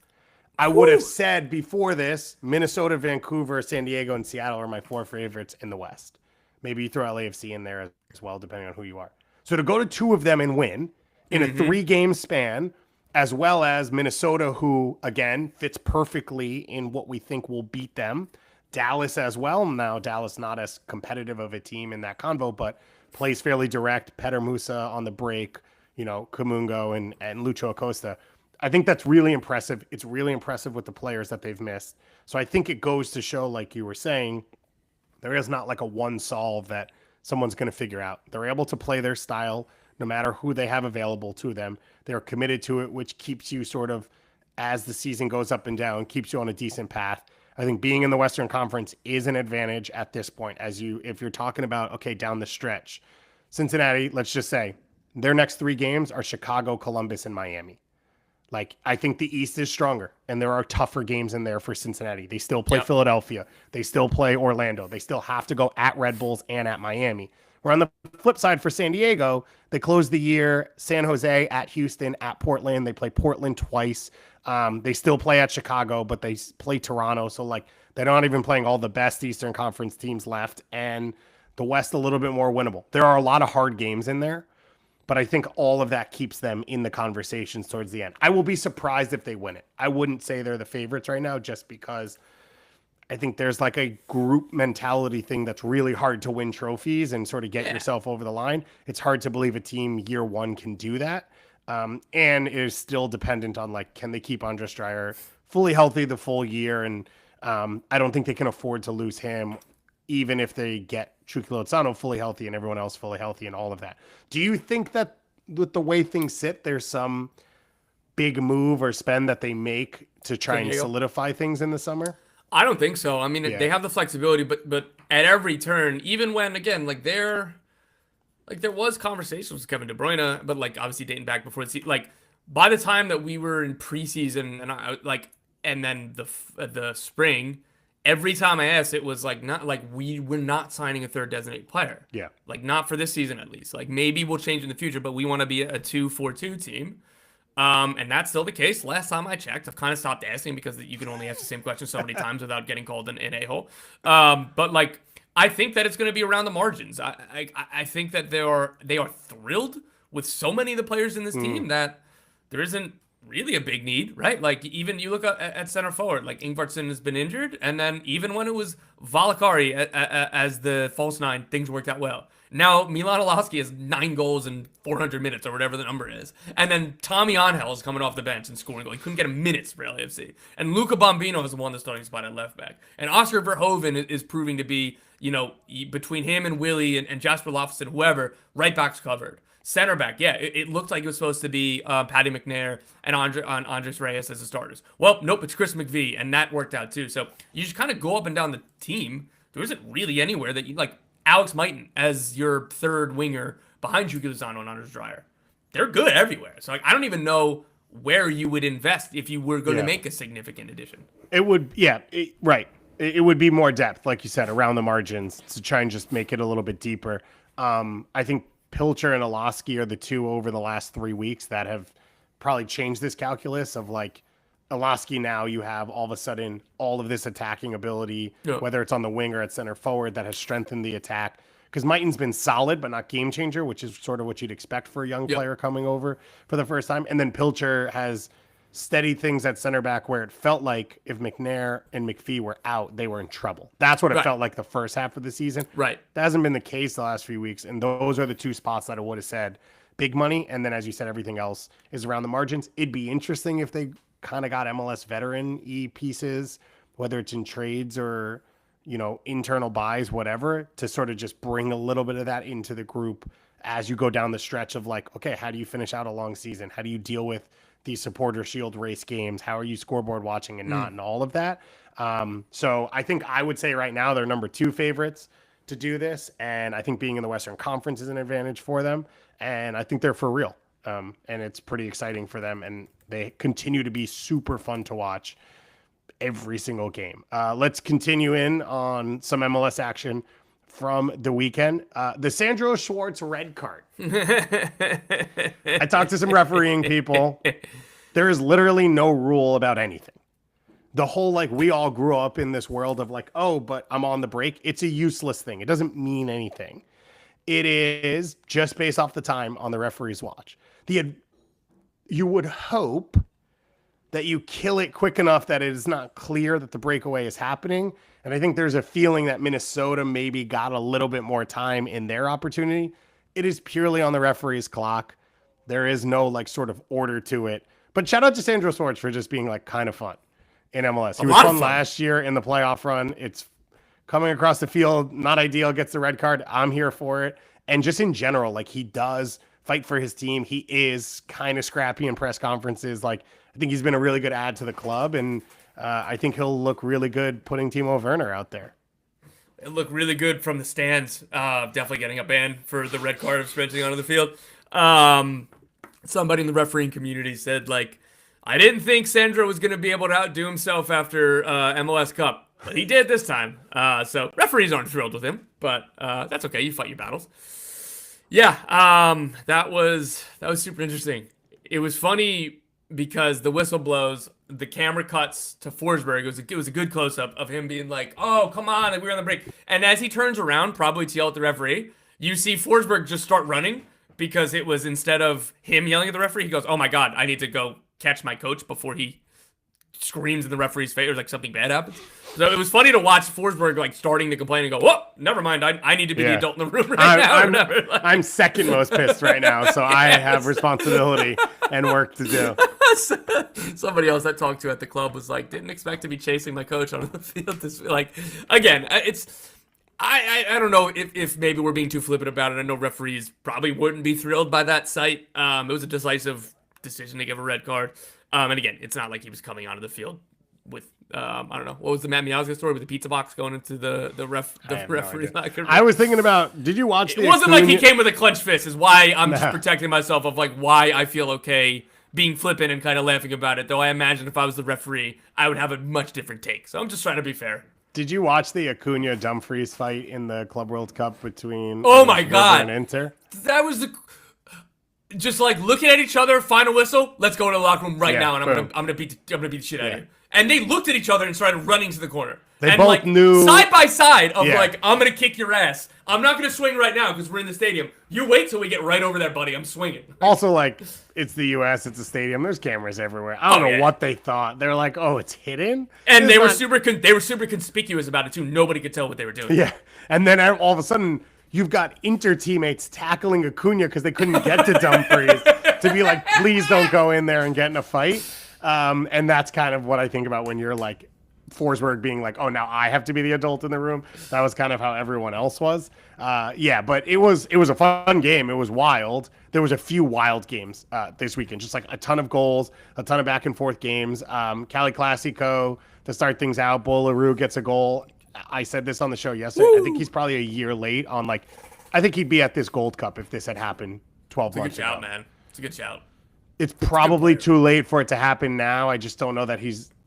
I would have said before this, Minnesota, Vancouver, San Diego, and Seattle are my 4 favorites in the West. Maybe you throw LAFC in there as well, depending on who you are. So to go to 2 of them and win in a 3-game span, as well as Minnesota, who, again, fits perfectly in what we think will beat them. Dallas as well. Now, Dallas not as competitive of a team in that convo, but plays fairly direct. Petar Musa on the break, Kumungo and Lucho Acosta. I think that's really impressive. It's really impressive with the players that they've missed. So I think it goes to show, like you were saying, there is not like a one solve that someone's going to figure out. They're able to play their style no matter who they have available to them. They're committed to it, which keeps you sort of, as the season goes up and down, keeps you on a decent path. I think being in the Western Conference is an advantage at this point. If you're talking about, okay, down the stretch, Cincinnati, let's just say their next 3 games are Chicago, Columbus, and Miami. Like, I think the East is stronger, and there are tougher games in there for Cincinnati. They still play Philadelphia. They still play Orlando. They still have to go at Red Bulls and at Miami. Where on the flip side for San Diego, they close the year San Jose, at Houston, at Portland. They play Portland twice. They still play at Chicago, but they play Toronto. So, like, they're not even playing all the best Eastern Conference teams left. And the West a little bit more winnable. There are a lot of hard games in there, but I think all of that keeps them in the conversations towards the end. I will be surprised if they win it. I wouldn't say they're the favorites right now just because I think there's like a group mentality thing that's really hard to win trophies and sort of get yourself over the line. It's hard to believe a team year 1 can do that. And it is still dependent on, like, can they keep Andres Dreyer fully healthy the full year? And I don't think they can afford to lose him, even if they get Chucky Lozano fully healthy and everyone else fully healthy and all of that. Do you think that with the way things sit, there's some big move or spend that they make to try and solidify things in the summer? I don't think so. I mean, they have the flexibility, but at every turn, even when, again, there was conversations with Kevin De Bruyne, but obviously dating back before the season, by the time that we were in preseason and then the spring, every time I asked, it was we're not signing a third designated player. Yeah. Not for this season at least. Maybe we'll change in the future, but we want to be a 2-4-2 team. And that's still the case. Last time I checked, I've kind of stopped asking because you can only ask the same question so many times without getting called an a-hole. But I think that it's going to be around the margins. I think that they are thrilled with so many of the players in this team that there isn't really a big need, right? Even you look at center forward, Ingvartsen has been injured, and then even when it was Valakari as the false nine, things worked out well. Now Milan Olaski has 9 goals in 400 minutes or whatever the number is, and then Tommy Angel is coming off the bench and scoring goal. He couldn't get a minutes for LAFC, and Luca Bombino has won the starting spot at left back, and Oscar Verhoeven is proving to be, between him and Willie and Jasper Loftus, whoever, right back's covered. Center back, yeah, it looked like it was supposed to be Paddy McNair and Andres Reyes as the starters. Well, nope, it's Chris McVie, and that worked out too. So you just kind of go up and down the team. There isn't really anywhere that you Alex Mighton as your third winger behind Chucky Lozano and Anders Dreyer. They're good everywhere. So I don't even know where you would invest if you were going to make a significant addition. It would, right. It would be more depth, like you said, around the margins to try and just make it a little bit deeper. I think Pilcher and Olaski are the two over the last 3 weeks that have probably changed this calculus of Olaski. Now you have all of a sudden all of this attacking ability, whether it's on the wing or at center forward, that has strengthened the attack. Because Mighton's been solid, but not game changer, which is sort of what you'd expect for a young player coming over for the first time. And then Pilcher has steadied things at center back where it felt like if McNair and McPhee were out, they were in trouble. That's what it felt like the first half of the season. Right. That hasn't been the case the last few weeks. And those are the two spots that I would have said big money. And then, as you said, everything else is around the margins. It'd be interesting if they kind of got MLS veteran-y pieces, whether it's in trades or, internal buys, whatever, to sort of just bring a little bit of that into the group as you go down the stretch of okay, how do you finish out a long season? How do you deal with these supporter shield race games? How are you scoreboard watching and not, and all of that? So I think I would say right now they're number 2 favorites to do this. And I think being in the Western Conference is an advantage for them. And I think they're for real. And it's pretty exciting for them. And they continue to be super fun to watch every single game. Let's continue in on some MLS action from the weekend. The Sandro Schwartz red card. I talked to some refereeing people. There is literally no rule about anything. The whole, we all grew up in this world of oh, but I'm on the break. It's a useless thing. It doesn't mean anything. It is just based off the time on the referee's watch. You would hope that you kill it quick enough that it is not clear that the breakaway is happening. And I think there's a feeling that Minnesota maybe got a little bit more time in their opportunity. It is purely on the referee's clock. There is no sort of order to it. But shout out to Sandro Schwartz for just being kind of fun in MLS. He was fun last year in the playoff run. It's coming across the field, not ideal, gets the red card. I'm here for it. And just in general, he does fight for his team. He is kind of scrappy in press conferences. I think he's been a really good add to the club, and I think he'll look really good putting Timo Werner out there. It looked really good from the stands. Definitely getting a ban for the red card of sprinting onto the field. Somebody in the refereeing community said, I didn't think Sandro was going to be able to outdo himself after MLS Cup, but he did this time. So referees aren't thrilled with him, but that's okay. You fight your battles. Yeah, that was super interesting. It was funny because the whistle blows, the camera cuts to Forsberg. It was a good close-up of him being oh, come on, we're on the break. And as he turns around, probably to yell at the referee, you see Forsberg just start running because it was, instead of him yelling at the referee, he goes, oh my God, I need to go catch my coach before he screams in the referee's face or something bad happens. So it was funny to watch Forsberg starting to complain and go, whoa, never mind, I need to be the adult in the room now. I'm second most pissed right now, so I have responsibility and work to do. Somebody else I talked to at the club was like, didn't expect to be chasing my coach on the field. This like, again, it's I don't know if maybe we're being too flippant about it. I know referees probably wouldn't be thrilled by that sight. It was a decisive decision to give a red card. And again, it's not like he was coming onto the field with I don't know, what was the Matt Miazga story with the pizza box going into the referee's locker room? I was thinking about, did you watch the It wasn't like he came with a clenched fist, is why I'm just protecting myself of like why I feel okay being flippant and kind of laughing about it. Though I imagine if I was the referee, I would have a much different take. So I'm just trying to be fair. Did you watch the Acuna Dumfries fight in the Club World Cup between Oh my River God. and Inter? That was the just like looking at each other, final whistle, let's go to the locker room right now, and I'm gonna beat the shit out of you. And they looked at each other and started running to the corner. They and both like, knew side by side of like, I'm gonna kick your ass. I'm not gonna swing right now because we're in the stadium. You wait till we get right over there, buddy. I'm swinging. Also, like, it's the U.S., it's a stadium. There's cameras everywhere. I don't know what they thought. They're like, oh, it's hidden? And they were super conspicuous about it too. Nobody could tell what they were doing. Yeah. And then all of a sudden, you've got Inter teammates tackling Acuna because they couldn't get to Dumfries to be like, please don't go in there and get in a fight. And that's kind of what I think about when you're like Forsberg being like, oh, now I have to be the adult in the room. That was kind of how everyone else was. Yeah, but it was a fun game. It was wild. There was a few wild games this weekend, just like a ton of goals, a ton of back and forth games. Cali Classico to start things out. Bolaru gets a goal. I said this on the show yesterday. Woo! I think he's probably a year late on like, I think he'd be at this Gold Cup if this had happened 12 months ago. It's a good shout, man. It's a good shout. It's probably too late for it to happen now. I just don't know that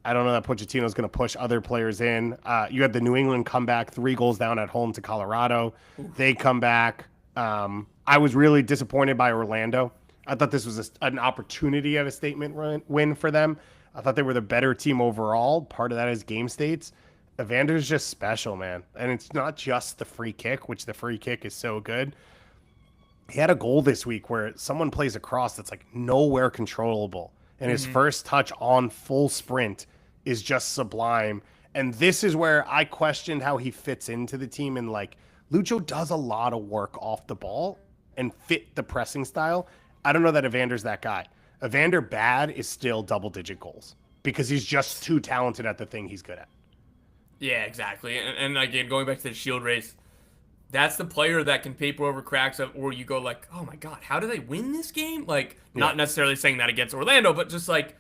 I don't know that Pochettino's going to push other players in. You had the New England comeback, 3 goals down at home to Colorado. Oof. They come back. I was really disappointed by Orlando. I thought this was an opportunity at a statement win for them. I thought they were the better team overall. Part of that is game states. Evander's just special, man. And it's not just the free kick, which the free kick is so good. He had a goal this week where someone plays a cross that's like nowhere controllable. And his first touch on full sprint is just sublime. And this is where I questioned how he fits into the team. And like, Lucho does a lot of work off the ball and fit the pressing style. I don't know that Evander's that guy. Evander bad is still double-digit goals because he's just too talented at the thing he's good at. Yeah, exactly. And again, going back to the Shield race, that's the player that can paper over cracks where you go like, oh my God, how do they win this game? Like, not necessarily saying that against Orlando, but just like,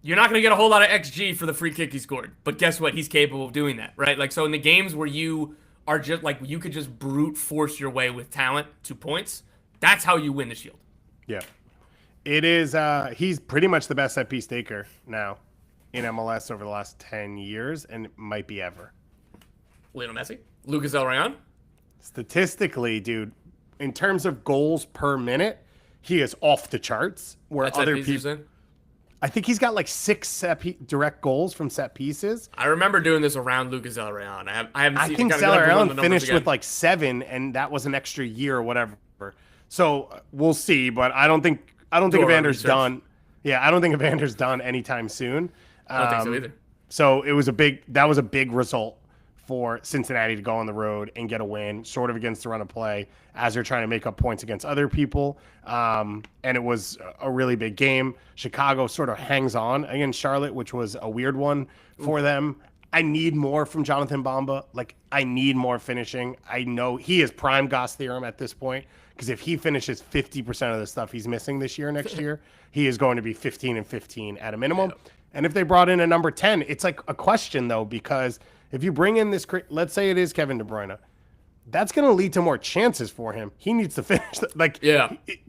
you're not going to get a whole lot of XG for the free kick he scored. But guess what? He's capable of doing that, right? Like, so in the games where you are just like, you could just brute force your way with talent to points, that's how you win the Shield. Yeah. It is, he's pretty much the best set piece taker now in MLS over the last 10 years, and it might be ever. Lionel Messi? Lucas El Rayon? Statistically, dude, in terms of goals per minute, he is off the charts. Where That's other people, I think he's got like 6 direct goals from set pieces. I remember doing this around Lucas El Rayon. I think El Rayon finished with like 7, and that was an extra year or whatever. So we'll see, but I don't think Evander's done. Yeah, I don't think Evander's done anytime soon. I don't think so either. So that was a big result for Cincinnati to go on the road and get a win, sort of against the run of play, as they're trying to make up points against other people. And it was a really big game. Chicago sort of hangs on against Charlotte, which was a weird one for them. I need more from Jonathan Bamba. Like, I need more finishing. I know he is prime Goss theorem at this point, because if he finishes 50% of the stuff he's missing this year, next year, he is going to be 15-15 at a minimum. Yep. And if they brought in a number 10, it's like a question, though, because if you bring in this, let's say it is Kevin De Bruyne, that's going to lead to more chances for him. He needs to finish.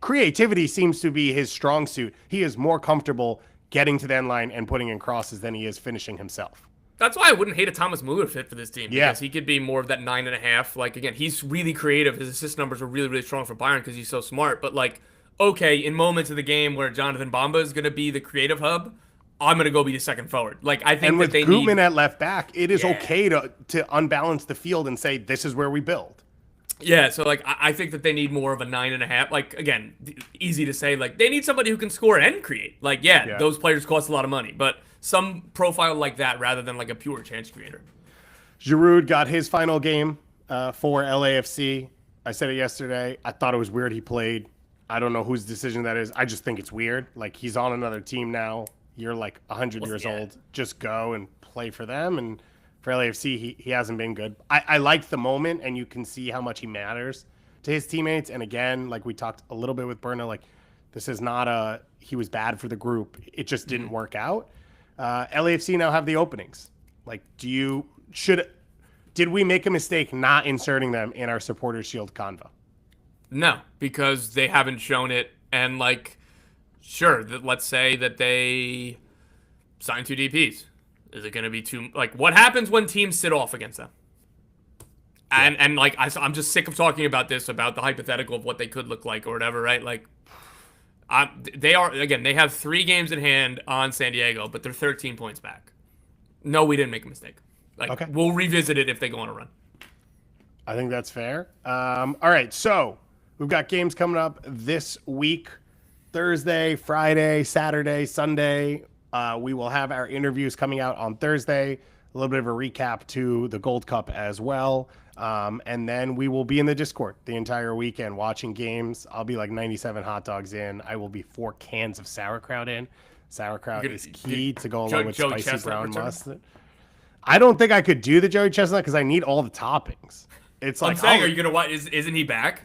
Creativity seems to be his strong suit. He is more comfortable getting to the end line and putting in crosses than he is finishing himself. That's why I wouldn't hate a Thomas Muller fit for this team. Because he could be more of that 9.5. Like, again, he's really creative. His assist numbers are really, really strong for Bayern because he's so smart. But, like, okay, in moments of the game where Jonathan Bamba is going to be the creative hub, I'm going to go be the second forward. Like, I think and with that they Gutman need... at left back, it is okay to unbalance the field and say, this is where we build. Yeah, so, like, I think that they need more of a 9.5. Like, again, easy to say. Like, they need somebody who can score and create. Like, those players cost a lot of money. But some profile like that rather than, like, a pure chance creator. Giroud got his final game for LAFC. I said it yesterday. I thought it was weird he played. I don't know whose decision that is. I just think it's weird. Like, he's on another team now. You're like 100 years old. Just go and play for them. And for LAFC, he hasn't been good. I like the moment, and you can see how much he matters to his teammates. And again, like we talked a little bit with Berna, like this is not he was bad for the group. It just didn't work out. LAFC now have the openings. Like, did we make a mistake not inserting them in our Supporters Shield convo? No, because they haven't shown it. And, like, sure, let's say that they sign 2 DPs. Is it going to be too... Like, what happens when teams sit off against them? And like, I'm just sick of talking about this, about the hypothetical of what they could look like or whatever, right? Like, they have 3 games in hand on San Diego, but they're 13 points back. No, we didn't make a mistake. Like, okay. We'll revisit it if they go on a run. I think that's fair. All right, so we've got games coming up this week. Thursday, Friday, Saturday, Sunday. We will have our interviews coming out on Thursday. A little bit of a recap to the Gold Cup as well. And then we will be in the Discord the entire weekend watching games. I'll be like 97 hot dogs in. I will be 4 cans of sauerkraut in. Sauerkraut is key to go along with spicy brown mustard. I don't think I could do the Joey Chestnut because I need all the toppings. It's like, I'm saying, are you gonna watch? Isn't he back?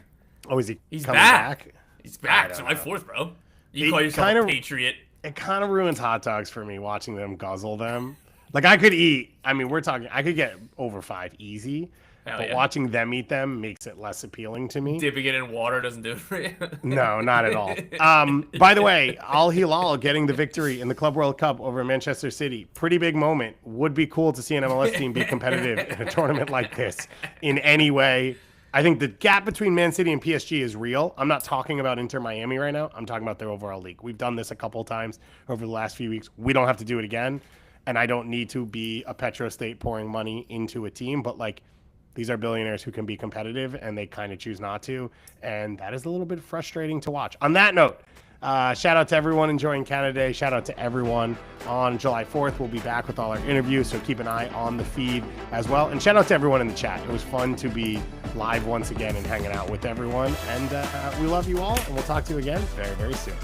Oh, is he? He's coming back. He's back. July 4th, bro. You call yourself a patriot. It kind of ruins hot dogs for me watching them guzzle them. Like, I could eat. I mean, I could get over 5 easy. But watching them eat them makes it less appealing to me. Dipping it in water doesn't do it for you. No, not at all. By the way, Al Hilal getting the victory in the Club World Cup over Manchester City. Pretty big moment. Would be cool to see an MLS team be competitive in a tournament like this in any way. I think the gap between Man City and PSG is real. I'm not talking about Inter Miami right now. I'm talking about their overall league. We've done this a couple of times over the last few weeks. We don't have to do it again. And I don't need to be a petro state pouring money into a team. But, like, these are billionaires who can be competitive, and they kind of choose not to. And that is a little bit frustrating to watch. On that note, shout out to everyone enjoying Canada Day. Shout out to everyone on July 4th. We'll be back with all our interviews, so keep an eye on the feed as well. And shout out to everyone in the chat. It was fun to be live once again and hanging out with everyone. And we love you all, and we'll talk to you again very, very soon.